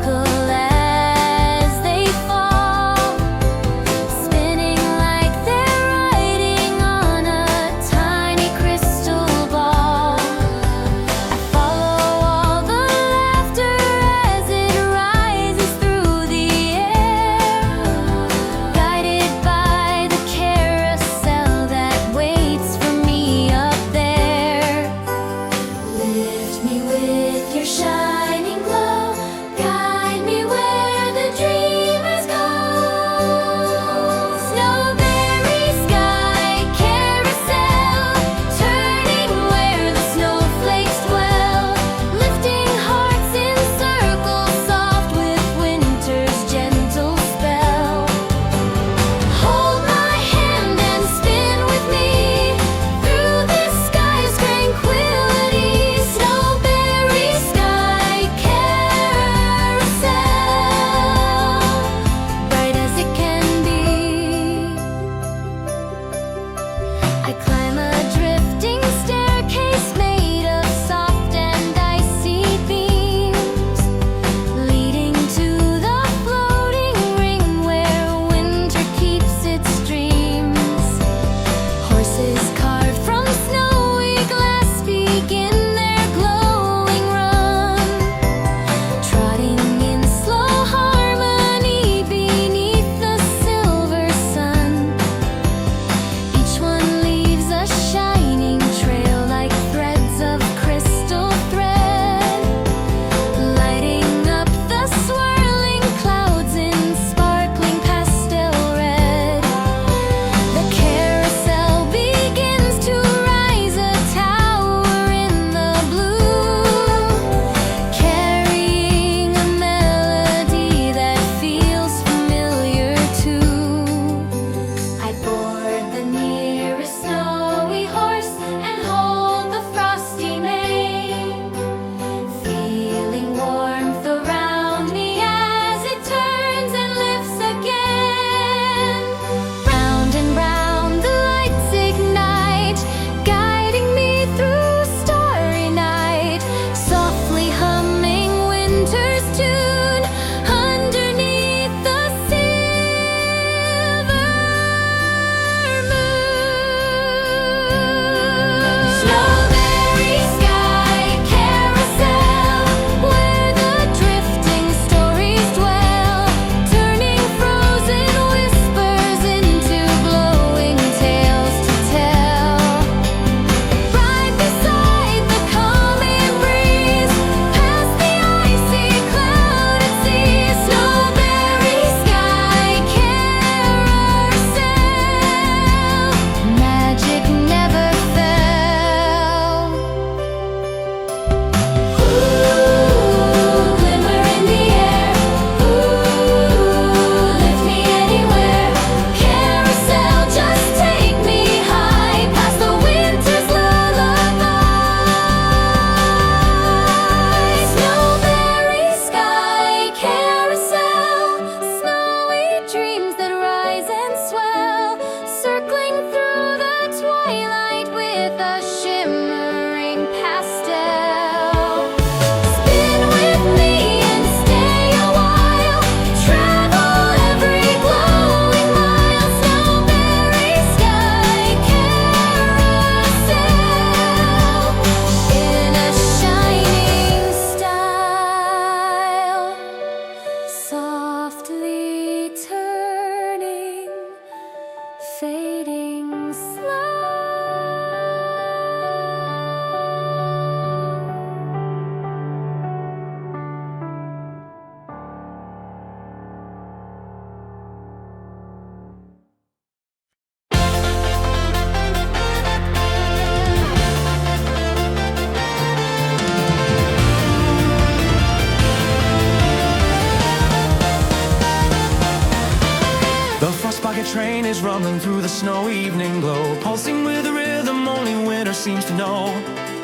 pocket train is rumbling through the snow evening glow, pulsing with a rhythm only winter seems to know.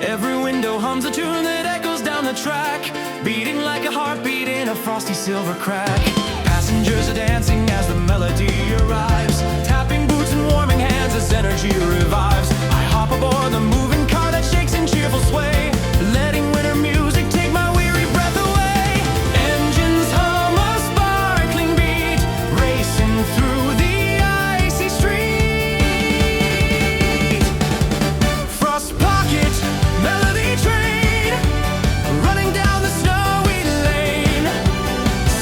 Every window hums a tune that echoes down the track, beating like a heartbeat in a frosty silver crack. Passengers are dancing as the melody arrives, tapping boots and warming hands as energy revives. I hop aboard the moving car that shakes in cheerful sway, letting winter music take my weary breath away. Engines hum a sparkling beat, racing through the icy street. Frost pocket melody train, running down the snowy lane,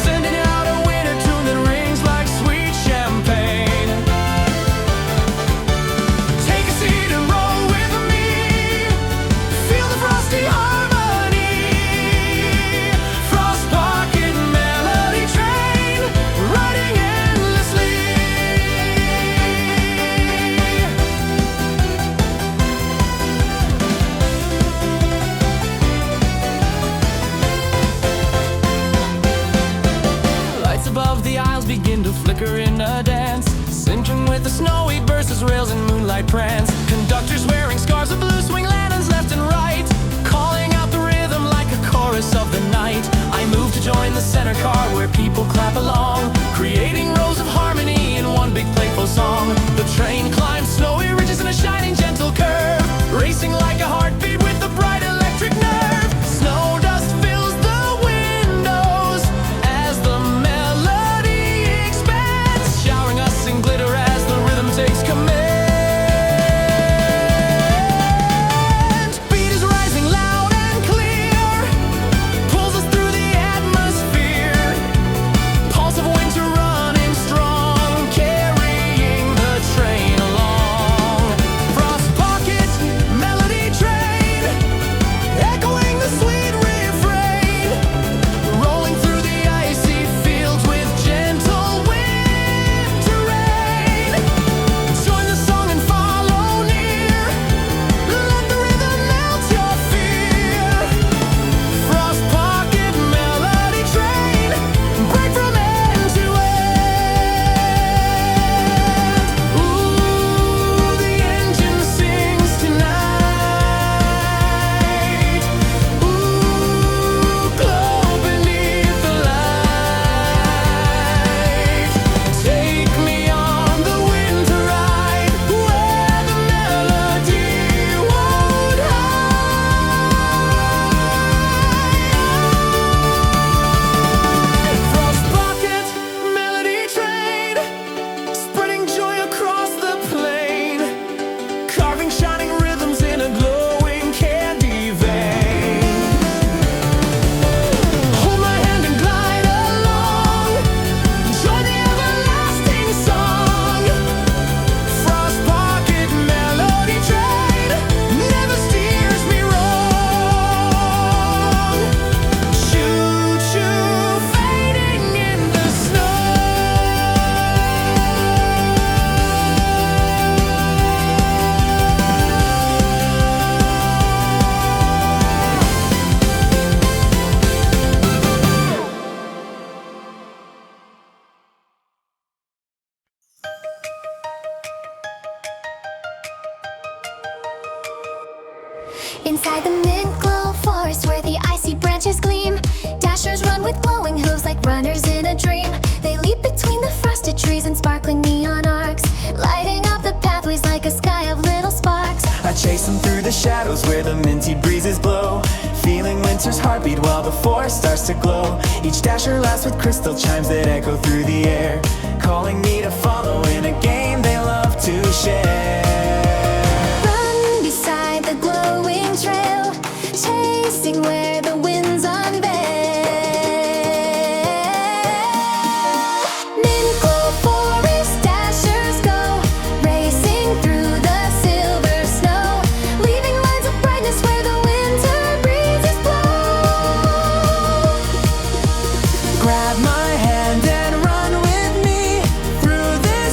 sending out a winter tune that rings like sweet champagne. Take a seat and roll with me, feel the frosty harmony. Frost pocket melody train, riding endlessly. Lights above the aisles begin to flicker in a dance, sinking with the snowy bursts as rails in moonlight prance. Conductors wearing scarves of blue swing lanterns left and right, calling out the rhythm like a chorus of the night. I move to join the center car where people clap along, creating rows of harmony in one big playful song. The train climbs snowy ridges in a shining gentle curve, racing like a heartbeat with a bright electric nerve. Snow dust fills the windows as the melody expands, showering us in glitter as the rhythm takes command. Beat is rising loud and clear, pulls us through the atmosphere. Pulse of winter running strong, carrying the train along. Frost pocket melody train, echoing the sweet refrain, rolling through the icy fields with gentle winter rain. Join the song and follow near, let the rhythm melt your fear. Frost pocket melody train, break from end to end. Ooh, the engine sings tonight. Ooh, glow beneath the light. Take me on the winter ride, where the melody won't hide. Frost pocket melody train, spreading joy across the plain, carving shining rhythms in a glowing candy vein. Hold my hand and glide along, join the everlasting song. Frost pocket melody train never steers me wrong. Choo choo, fading in the snow. Inside the mid-glow forest where the icy branches gleam, dashers run with glowing hooves like runners in a dream. They leap between the frosted trees and sparkling neon arcs, lighting up the pathways like a sky of little sparks. I chase them through the shadows where the minty breezes blow, feeling winter's heartbeat while the forest starts to glow. Each dasher laughs with crystal chimes that echo through the air, calling me to follow in a game they love to share. Run beside the glowing trail, chasing where the winds unveil. Mid-glow forest dashers go, racing through the silver snow, leaving lines of brightness where the winter breezes blow. Grab my hand and run with me through this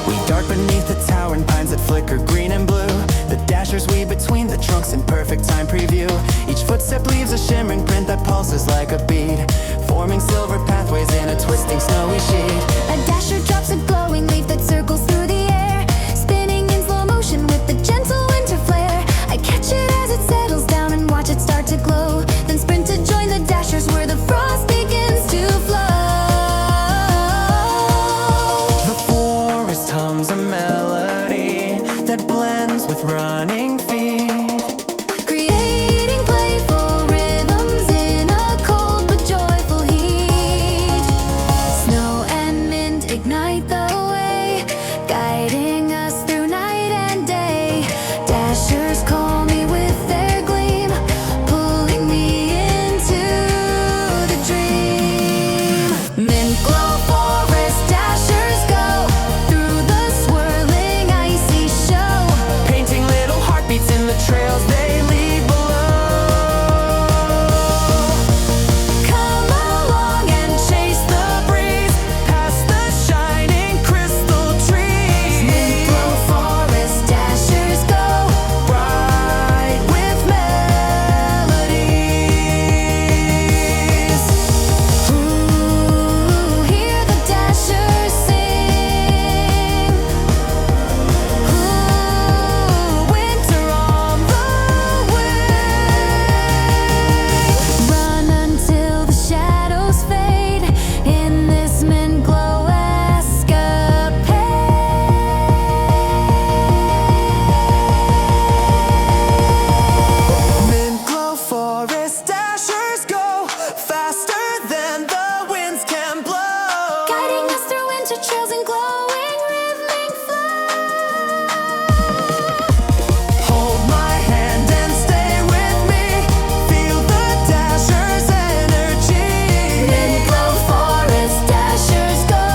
We dart beneath the towering pines that flicker green and blue. The dashers weave between the trunks in perfect time preview. Each footstep leaves a shimmering print that pulses like a bead, forming silver pathways in a twisting snowy sheet. A dasher drops a glowing leaf that circles through the air, spinning in slow motion with the gentle winter flare. I catch it as it settles down and watch it start to glow, then sprint to join the dashers where the frost begins to flow. The forest hums a melody that blends with running feet, Creating playful rhythms in a cold but joyful heat. Snow and mint ignite the way, guiding us through night and day. Dashers call me with their gleam, pulling me into the dream. Mint glow forest dashers go through the swirling icy show, painting little heartbeats in the trails they leave below. come along and chase the breeze. Past the shining crystal trees, Mint-glow forest dashers go bright with melodies. Ooh, hear the dashers sing. Ooh, winter on the wing. Run until the shadows fade in this mint-glow escapade. mint glow forest dashers go faster than the winds can blow, Guiding us through winter trails and glowing rhythmic flow. hold my hand and stay with me, feel the dashers energy. Mint-glow forest dashers go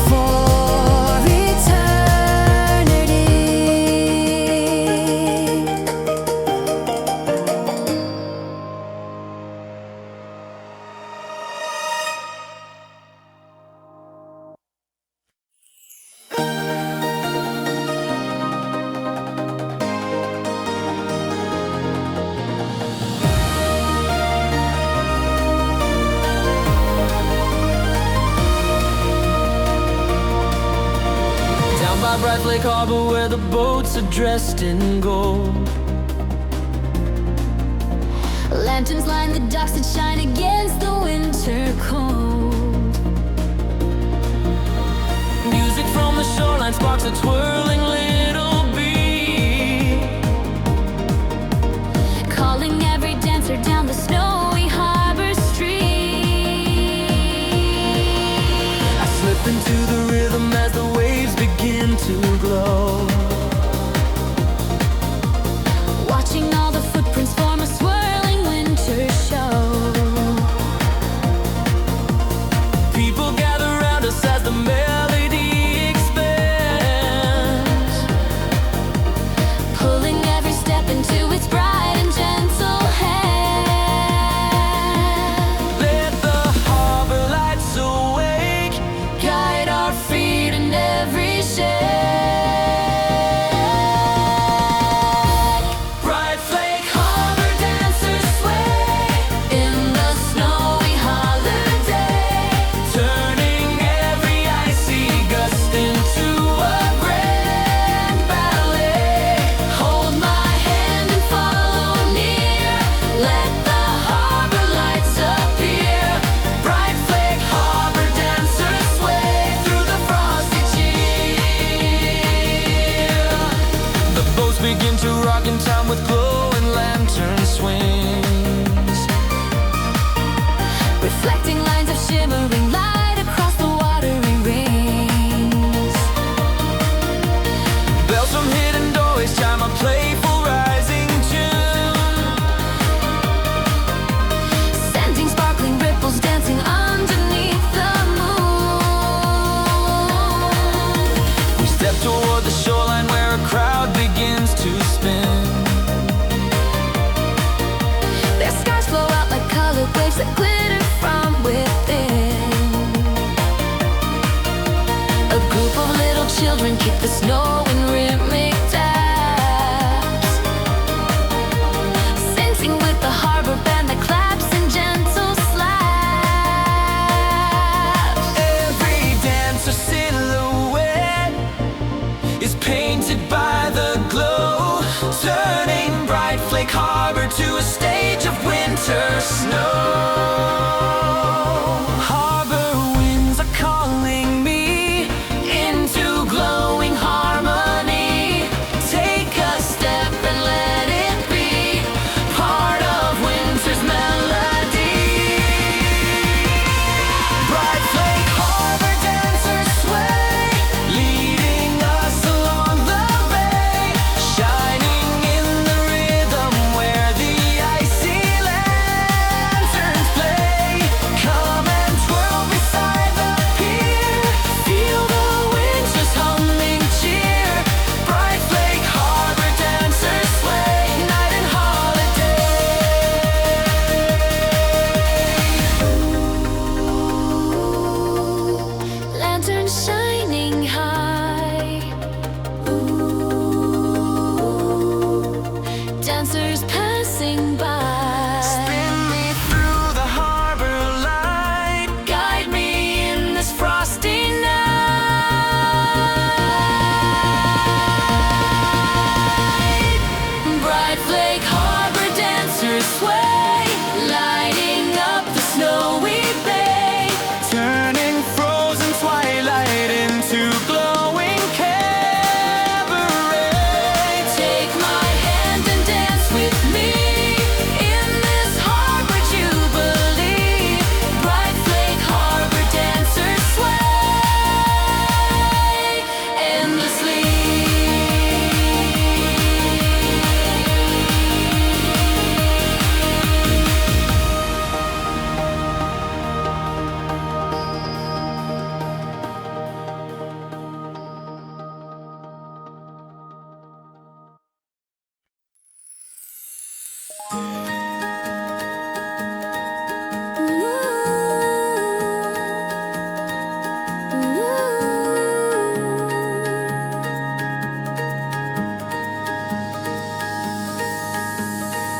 for eternity. Down by Bright Lake Harbor where the boats are dressed in gold, Lanterns line the docks that shine against the winter cold. music from the shoreline sparks a twirling little beat, Calling every dancer down the snowy harbor street. I slip into the rhythm as the waves begin to glow, Watching all the footprints form a swirling winter show. people gather round us as the melody expands, Pulling every step into its bright and gentle hand. let the harbor lights awake, Guide our feet in every shade. Bright Flake Harbor dancers sway in the snowy holiday, turning every icy gust into a grand ballet. Hold my hand and follow near. Let the harbor lights appear. Bright Flake harbor dancers sway through the frosty chill. The boats begin to rock in time with glowing lantern swings, Reflecting lines of shimmering light across the watery rings. bells from hidden doorways chime a playful rising tune, Sending sparkling ripples dancing underneath the moon. we step toward the shoreline where a crowd begins to spin, Their scars flow out like colored waves that glitter from within. A group of little children Keep the snow in rhythmic taps, sensing with the harbor band that claps and gentle slaps. Every dancer silhouette is painted by the glow, turning Bright Flake Harbor to a stage of winter snow. Harbor winds are calling me into glowing harmony. Take a step and let it be part of winter's melody. Bright Flake Harbor dancers sway, leading us along the bay, shining in the rhythm where the icy lanterns play. Come and twirl beside the pier, feel the winter's humming cheer. Bright Flake Harbor dancers sway, night and holiday. Lanterns shining high, dancers passing by. Spin me through the harbor light, Guide me in this frosty night. Bright Flake Harbor dancers sway, lighting up the snowy bay. turning frozen twilight into glowing cabaret. Take my hand and dance with me in this harbor jubilee. Bright Flake Harbor dancers sway endlessly.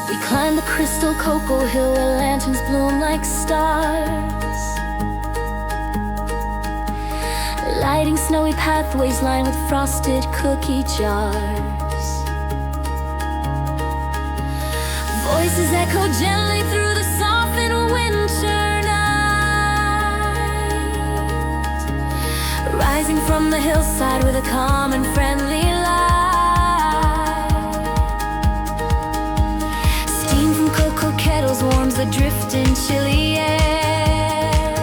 We climb the crystal cocoa hill where lanterns bloom like stars, lighting snowy pathways lined with frosted cookie jars. Voices echo gently through the softened winter night, rising from the hillside with a calm and friendly light. Steam from cocoa kettles warms the drifting chilly air,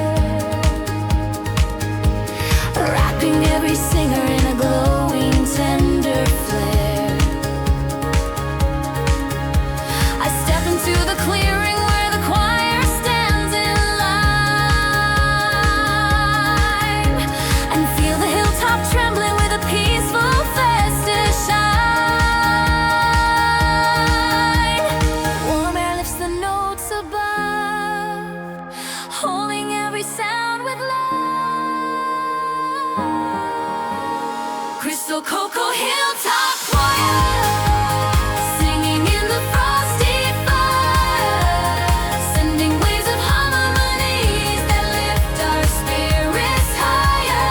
wrapping every singer in a glowing tender flare. I step into the clearing where the choir stands in line, and feel the hilltop trembling with a peaceful festive shine. Warm air lifts the notes above, holding every sound with love. Crystal Cocoa Hilltop Choir, singing in the frosty fire, sending waves of harmonies that lift our spirits higher.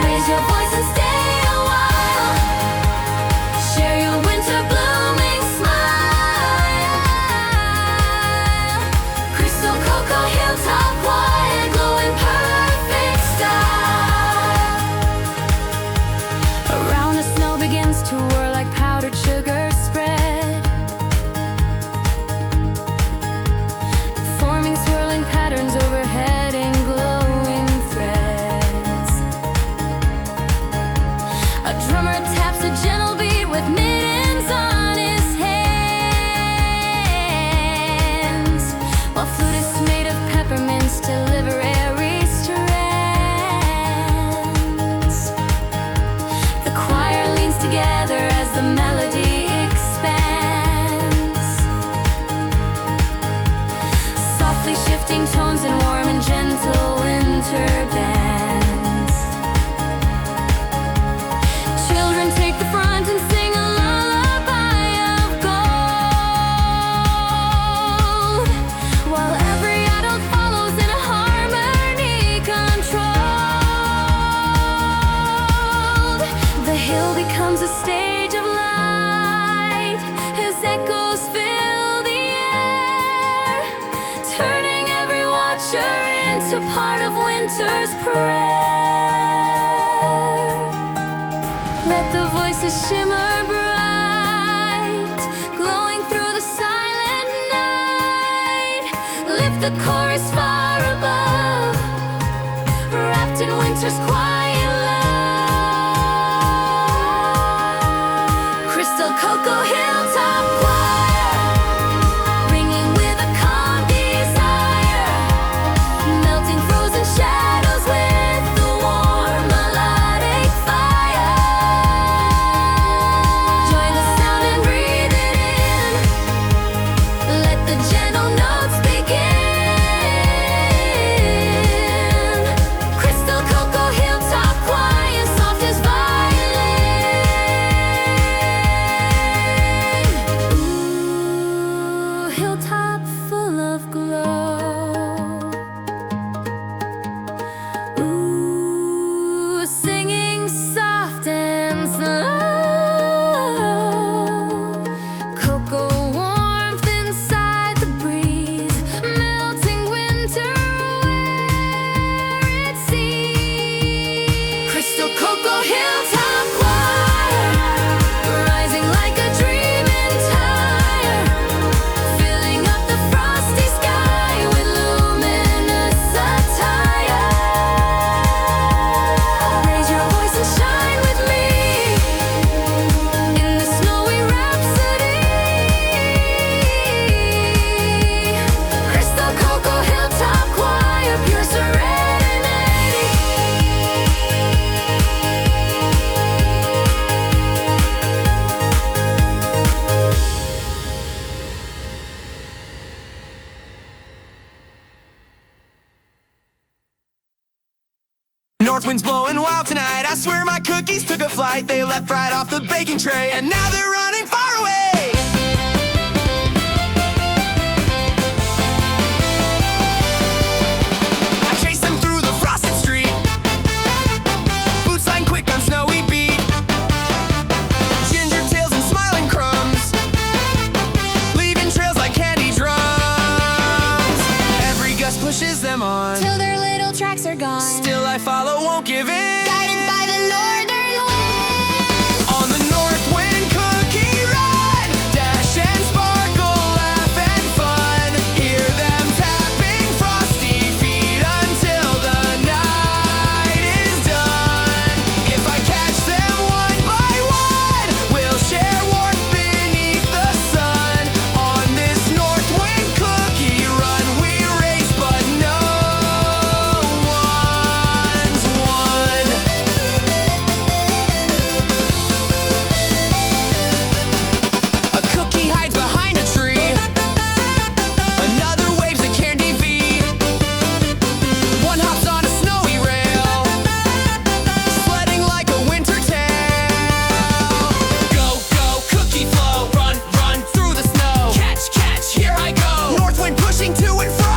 Raise your voice and stay a while, share your winter blooming smile. Crystal Cocoa Hilltop Choir, glowing perfect style. Around the snow begins to whirl like powdered sugar spread, forming swirling patterns overhead in glowing threads. A drummer taps a gentle beat with mittens on his hands, while flutists made of peppermints deliver airy strands. The choir leans together as the melody expands, softly shifting tones in warm and gentle winter bands. world becomes a stage of light as echoes fill the air, turning every watcher into part of winter's prayer. Let the voices shimmer bright, glowing through the silent night. Lift the chorus far above, wrapped in winter's quiet love. Crystal Cocoa Hilltop Choir, ringing with a calm desire, melting frozen shadows with the warm melodic fire. Join the sound and breathe it in. Let the gentle notes begin. Crystal Cocoa Hilltop Choir, soft as violin. Ooh, hilltop full of glow. Ooh, singing soft and slow. Cocoa warmth inside the breeze, melting winter where it sees. Crystal Cocoa Hilltop Choir, rising like a dreaming tire, filling up the frosty sky with luminous attire. Raise your voice and shine with me in the snowy rhapsody. Crystal Cocoa Hilltop Choir, pure serenity. North wind's blowing wild tonight. I swear my cookies took a flight. They left right off the baking tray, and now they're running far away. I chase them through the frosted street, boots line quick on snowy beat. Ginger tails and smiling crumbs, leaving trails like candy drums. Every gust pushes them on, Till their little tracks are gone. still I follow, won't give in. Guided by the northern wind. On the Northwind Cookie Run, dash and sparkle, laugh and fun. Hear them tapping frosty feet until the night is done. If I catch them one by one, we'll share warmth beneath the sun. On this Northwind Cookie Run, we race, but no one's won. A cookie hides behind a tree, another waves a candy V. One hops on a snowy rail, sledding like a winter tale. Go, go, cookie flow, run, run through the snow. Catch, catch, here I go. Northwind pushing to and fro.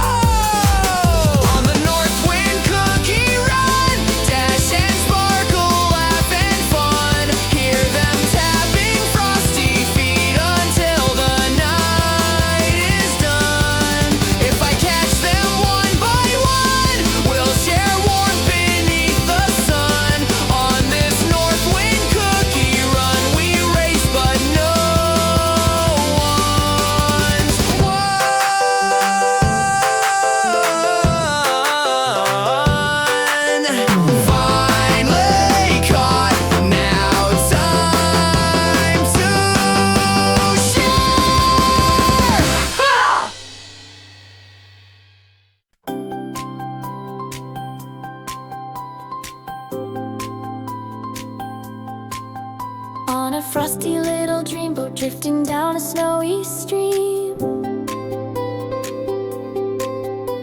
On the Northwind Cookie Run, dash and sparkle, laugh and fun. Hear them tapping frosty feet until the night is done. If I catch them one by one, we'll share warmth beneath the sun. On this Northwind Cookie Run, we race, but no one's won. Finally caught, now time to share. On a frosty little dreamboat drifting down a snowy stream,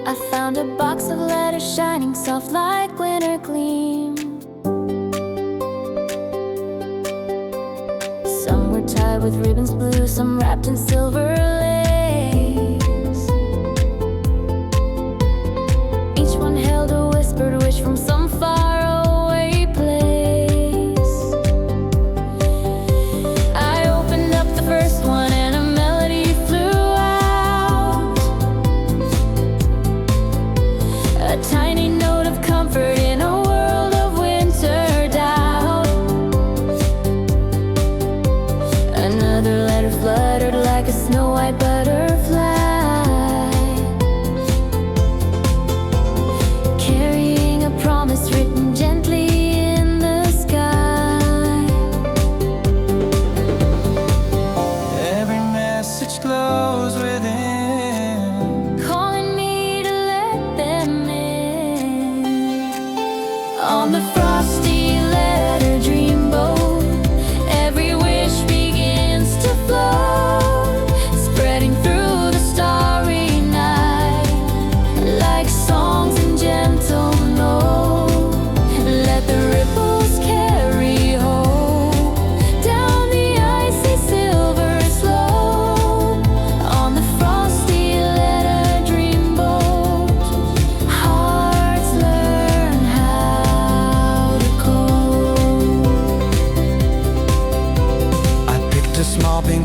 I found a box of letters shining soft like winter gleam. Some were tied with ribbons blue, some wrapped in silver lace. Each one held a whispered wish from some faraway place.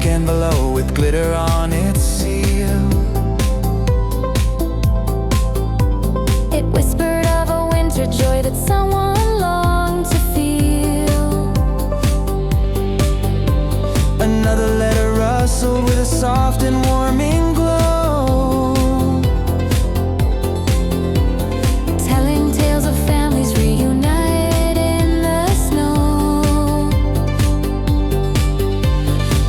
pink and below with glitter on its seal. It whispered of a winter joy that someone longed to feel. Another letter rustled with a soft and warming glow, telling tales of families reunited in the snow.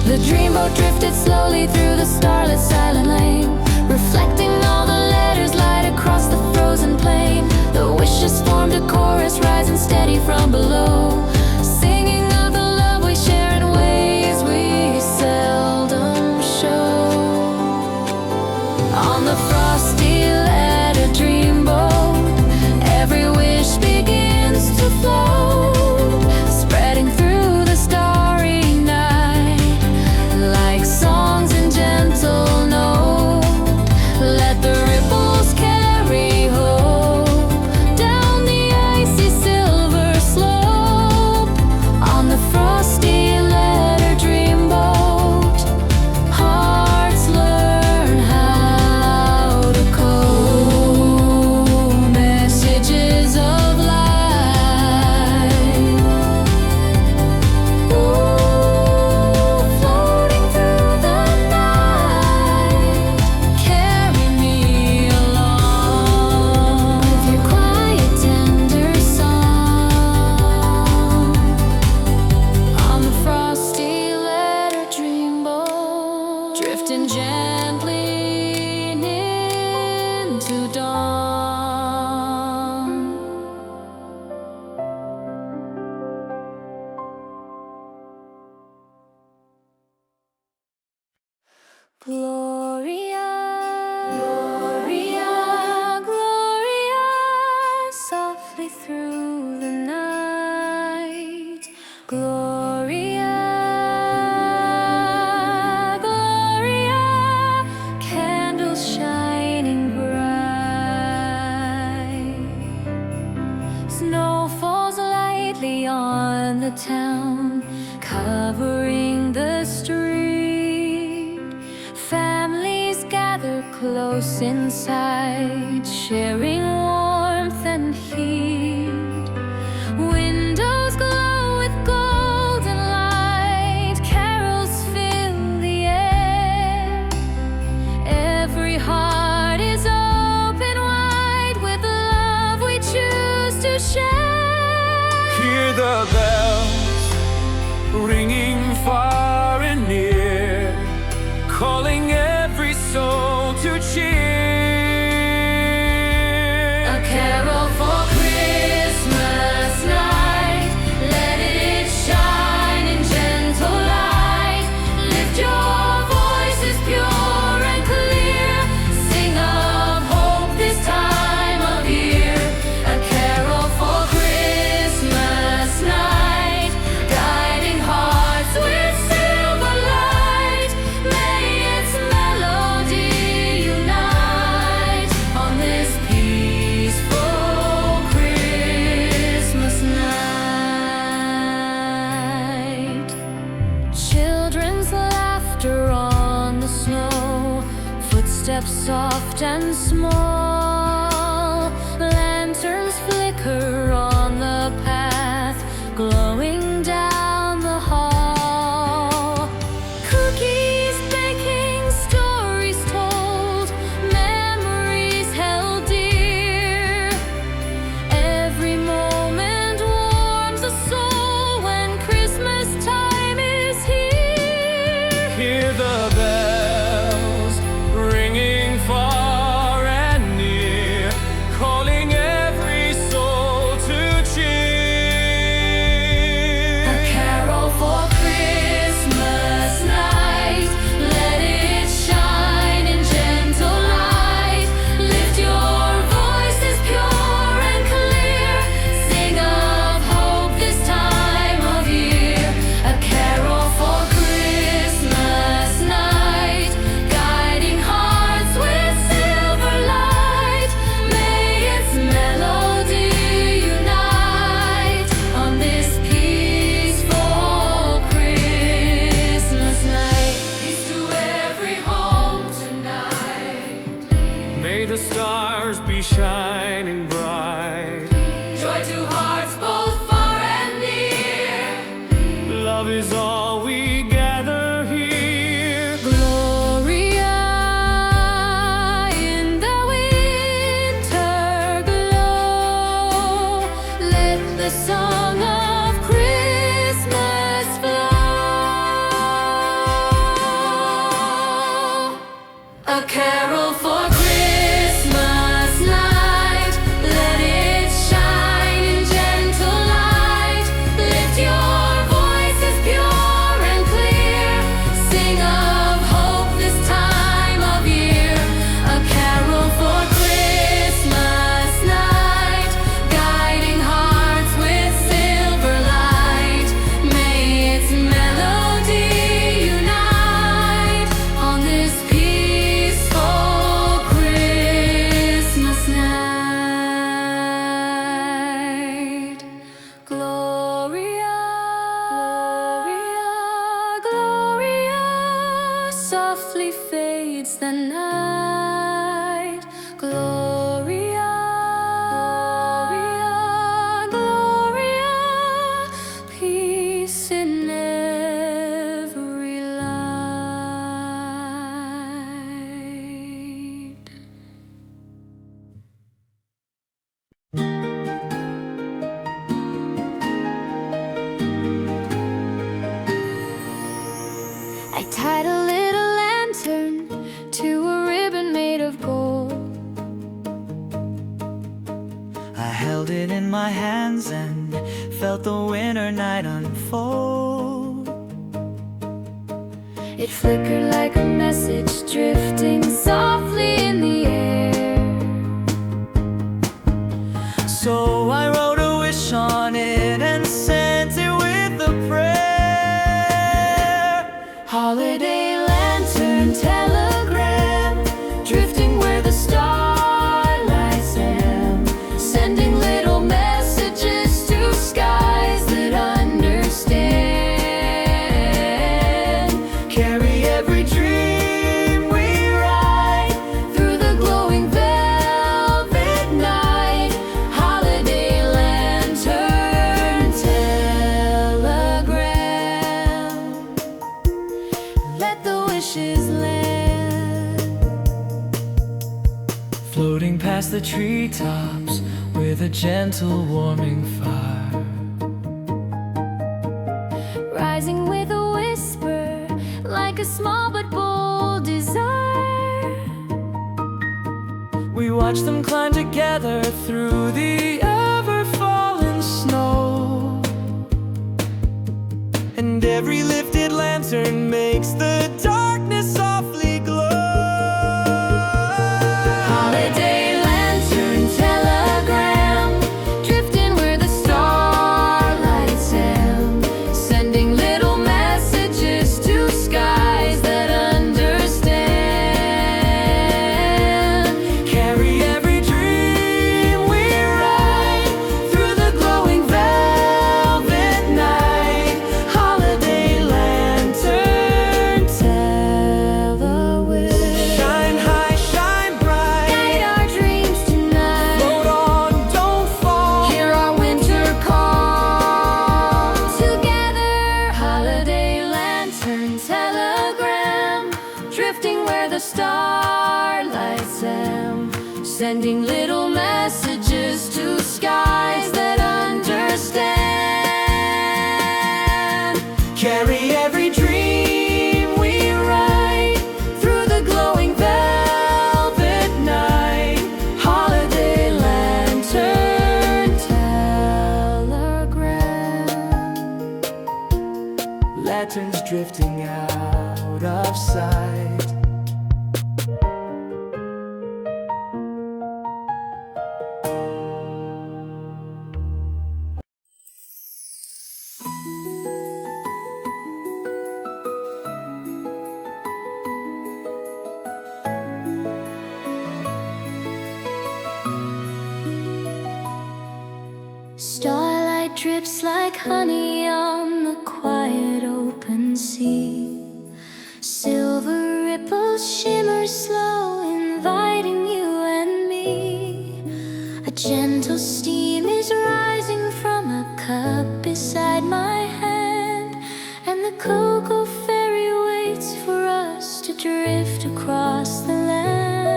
The dreamboat drifted slowly through the starlit silent lane, reflecting all the letters light across the frozen plain. The wishes formed a chorus rising steady from below, singing of the love we share in ways we seldom show. On the frosty letter dreamboat, every wish begins to float, spreading through the starry night like songs in gentle note. Let the ripples carry hope down the icy silver slope. On the frosty letter dreamboat, hearts learn how to cope. Messages of light, floating through the night. Carry me along with your quiet, tender song. On the frosty letter dreamboat, drifting gently into dawn. Gloria, Gloria, Gloria, softly through the night. Gloria, Gloria, candles shining bright. Snow falls lightly on the town, covering the street. Families gather close inside, sharing warmth and heat. Windows glow with golden light, carols fill the air. Every heart is open wide with the love we choose to share. Hear the bells ringing far and near, calling every soul to cheer. A carol for Christmas night, let it shine in gentle light. Lift your voices pure and clear, sing of hope this time of year. A carol for Christmas night, guiding hearts with silver light. May its melody unite on this peaceful Christmas night. Children's laughter on the snow, footsteps soft and small. Lanterns flicker on the path, glowing down the hall. Cookies baking, stories told, memories held dear. Every moment warms the soul when Christmas time is here. Hear the bells ringing far and near, calling every soul to cheer. is the night. Gloria, Gloria, peace in every light. I tied a little lantern to a ribbon made of gold. I held it in my hands and felt the winter night unfold. It flickered like a message drifting softly in the air. So I wrote a wish on it and sent it with a prayer. Holiday lantern telegram, drifting where the starlights am, sending little messages to skies that understand. Carry every dream we ride Through the glowing velvet night, holiday lantern telegram. Let the wishes land. floating past the treetops with a gentle warming fire. Rising with a whisper, like a small but bold desire. We watched them climb together through the ever-falling snow. And every lifted lantern makes the darkness softly glow. Holiday lantern telegram, drifting where the starlights am, sending little messages to skies that understand. Carry every dream we ride through the glowing velvet night. Holiday lantern, Telewish. shine high, shine bright. Guide our dreams tonight. Float on, don't fall. Hear our winter call. Together, holiday lantern telegram, drifting where the starlights am, sending little messages to skies that understand. Carry every dream we ride Through the glowing velvet night, holiday lantern telegram. lanterns drifting out of sight. Starlight drips like honey on the quiet open sea. Silver ripples shimmer slow, inviting you and me. A gentle steam is rising from a cup beside my hand, and the cocoa fairy waits for us to drift across the land.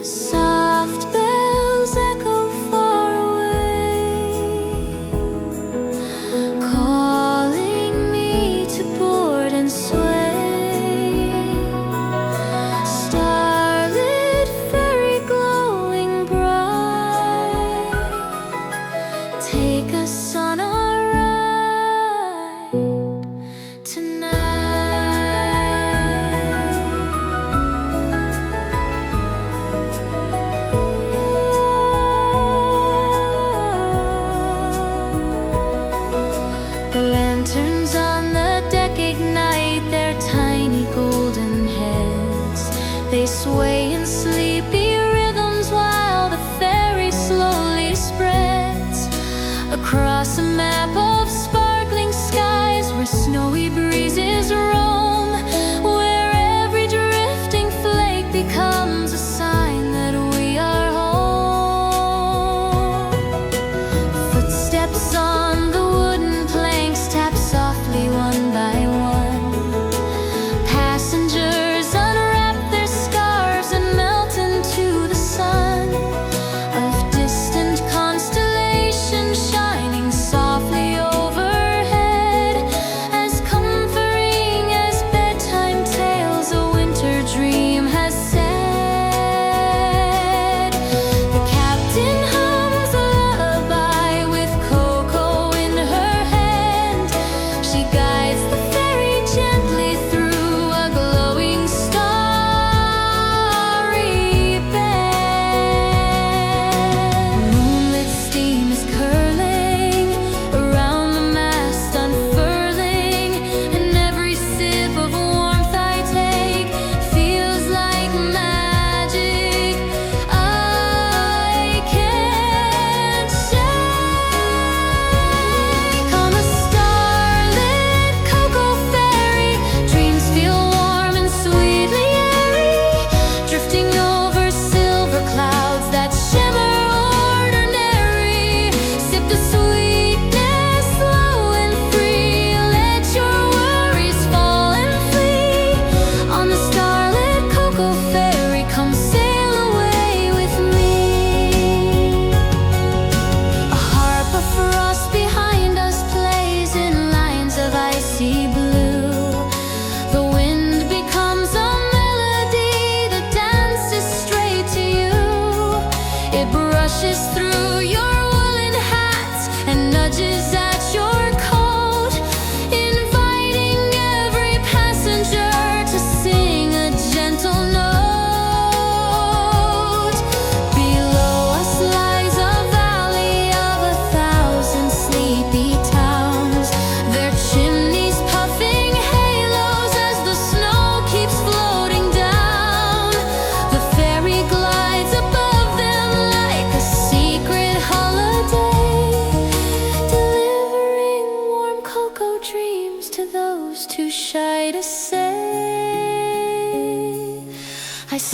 Soft bells echo far away, calling me to board and sway. Starlit fairy glowing bright, take us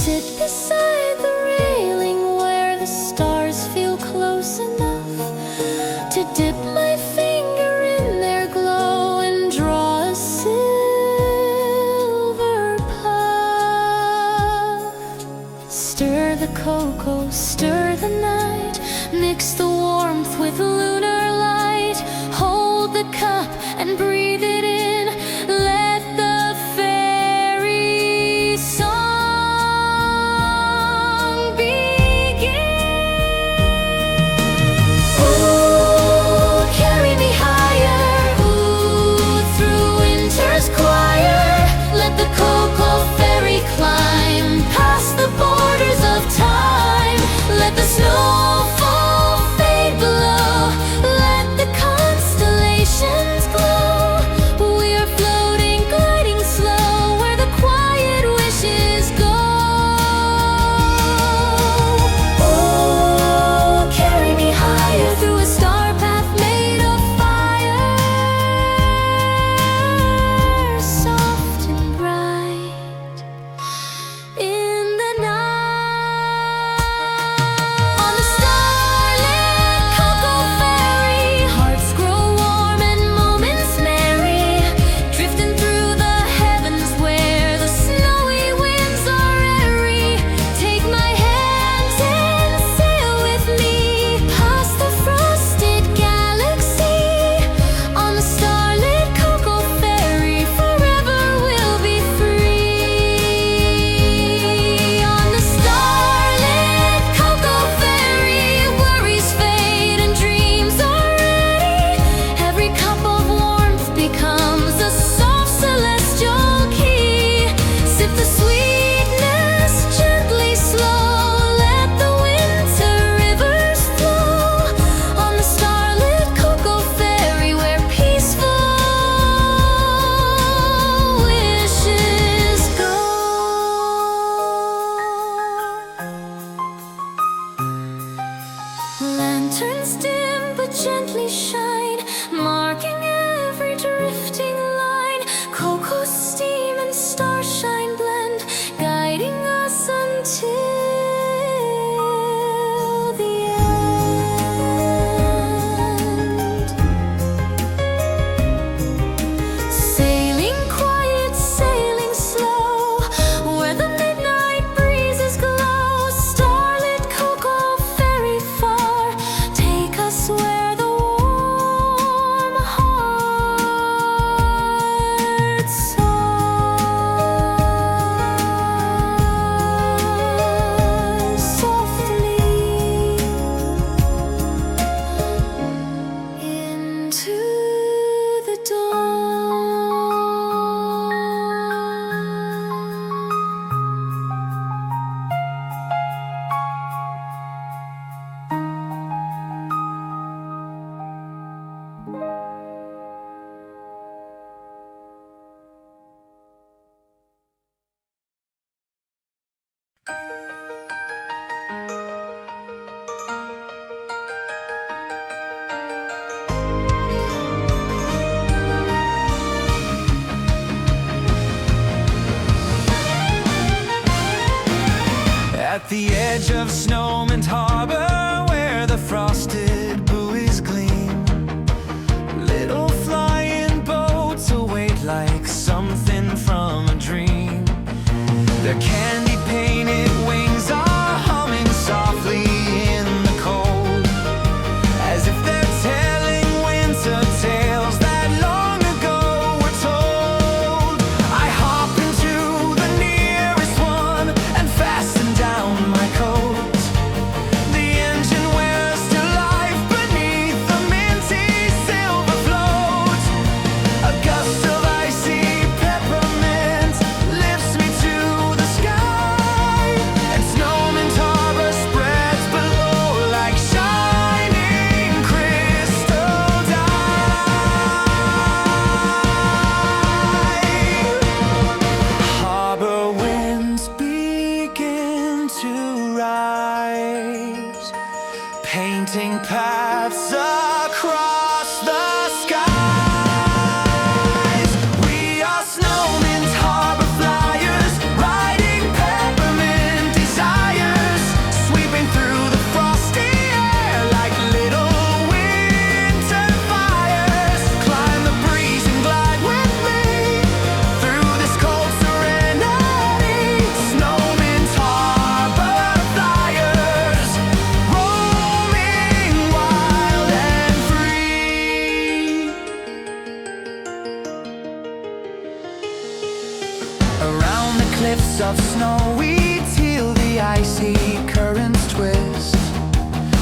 sit beside the railing where the stars feel close enough to dip my finger in their glow and draw a silver puff. Stir the cocoa, stir the night, mix the warmth with lunar light. Hold the cup and breathe it in. Let the fairy song begin. Ooh, carry me higher, ooh, through winter's choir. Let the cocoa fairy climb past the borders of time. Let the snowfall fade below. Let the constellations glow. We are floating, gliding slow where the quiet wishes go. Oh, carry me higher through a star path made of fire, soft and bright in the night. On the starlit cocoa ferry, hearts grow warm and moments merry, drifting through the heavens where the snowy winds are airy. Take my hand and sail with me past the frosted galaxy. On the starlit cocoa ferry, forever we'll be free. On the starlit cocoa ferry, worries fade and dreams are ready. Every cup of warmth becomes a soft celestial key. Sip the sweetness gently slow. Let the winter rivers flow. On the starlit cocoa ferry where peaceful wishes go. Lanterns dim but gently shine, marking every drifting line. Cocoa steam and starshine blend, guiding us until the end. Sailing quiet, sailing slow, where the midnight breezes glow. Starlit cocoa ferry far, take us where the warm hearts soar softly into the dawn. At the edge of Snowman's Harbor, where the frosted buoys gleam, little flying boats await like something from a dream. Their candy painted wings are humming softly in the cold, as if they're telling winter tales that long ago were told. I hop into the nearest one and fasten down my coat. streaks of snowy teal, the icy currents twist,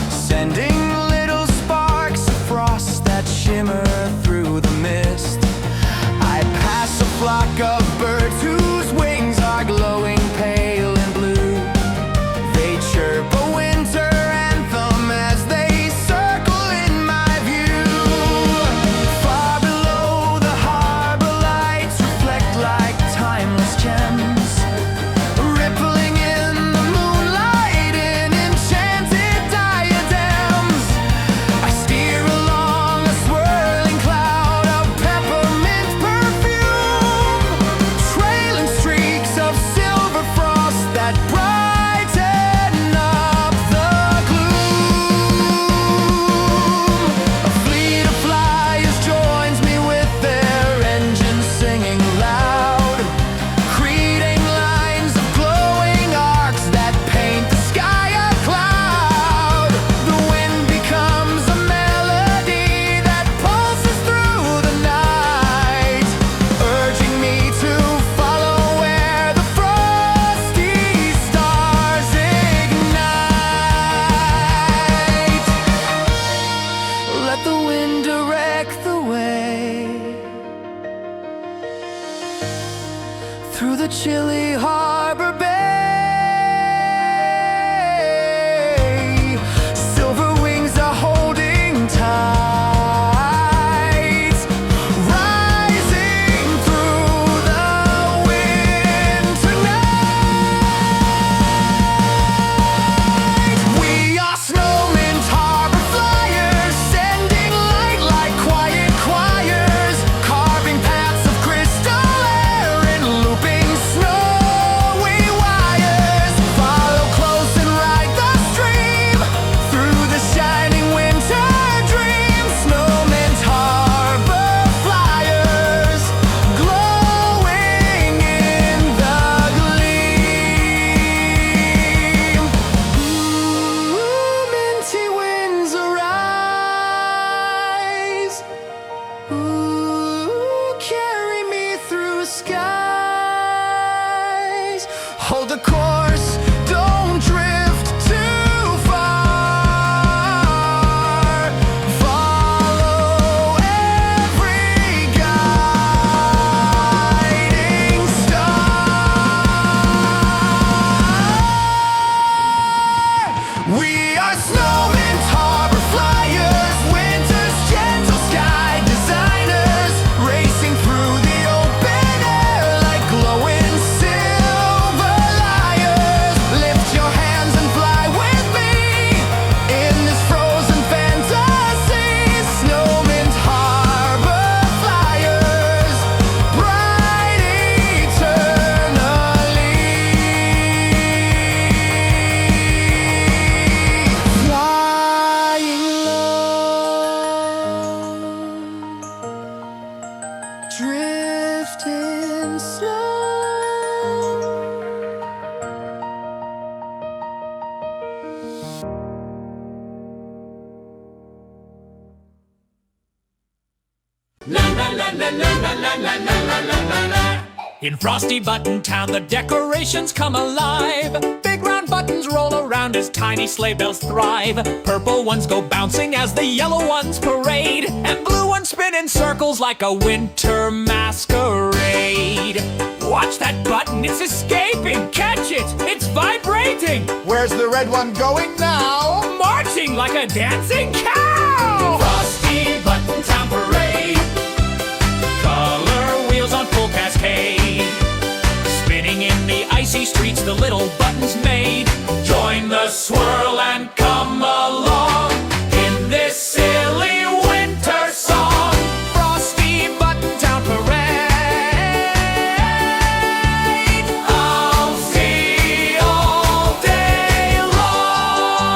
sending little sparks of frost that shimmer through the mist. I pass a flock of birds whose wings are glowing pale and blue. They chirp a winter anthem as they circle in my view. Far below, the harbor lights reflect like timeless gems, rippling in the moonlight in enchanted diadems. I steer along a swirling cloud of peppermint perfume, trailing streaks of silver frost that brighten up the gloom. A fleet of flyers joins me with their engines singing loud, creating lines of glowing arcs that paint the sky a cloud. The wind becomes a melody that pulses through the night, urging me to follow where the frosty stars ignite. Let the wind direct the way through the chilly harbor bay. Silver wings are holding tight, rising through the wind tonight. We are snowmen, harbor flyers, sending light like quiet choirs, carving paths of crystal air and looping snowy wires. Follow close and ride the stream through the shining winter dream. Snowmen, harbor flyers, glowing in the gleam. Ooh, minty winds arise. Ooh, carry me through skies. Hold the course, don't drift too far. Follow every guiding star. We are snowmen, harbor flyers, winter's gentle sky designers, racing through the open air like glowing silver lyres. Lift your hands and fly with me in this frozen fantasy. Snowmen, harbor flyers, bright eternally. Flying low, drifting slow. In frosty Button Town, the decorations come alive. Big round buttons roll around as tiny sleigh bells thrive. Purple ones go bouncing as the yellow ones parade, and blue ones spin in circles like a winter masquerade. Watch that button, it's escaping. Catch it, it's vibrating. Where's the red one going now? Marching like a dancing cow. Frosty Button Town parade. Color wheels on full cascade, spinning in the icy streets the little buttons made. Join the swirl and come along in this silly winter song. Frosty Button Town parade, I'll see all day long.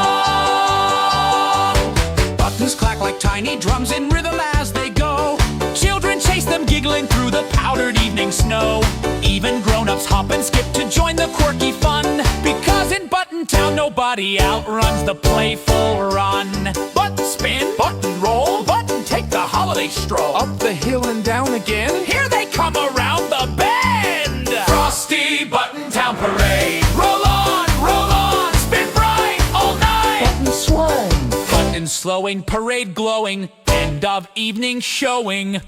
Buttons clack like tiny drums in rhythm as they go. Children chase them giggling through the powdered evening snow. Even grown-ups hop and skip to join the quirky fun, because in Button Town nobody outruns the playful run. Button spin, button roll, button take the holiday stroll. Up the hill and down again. Here they come around the bend. Frosty Button Town down parade. Roll on, spin bright all night. Button swing. Button slowing, parade glowing, end of evening showing.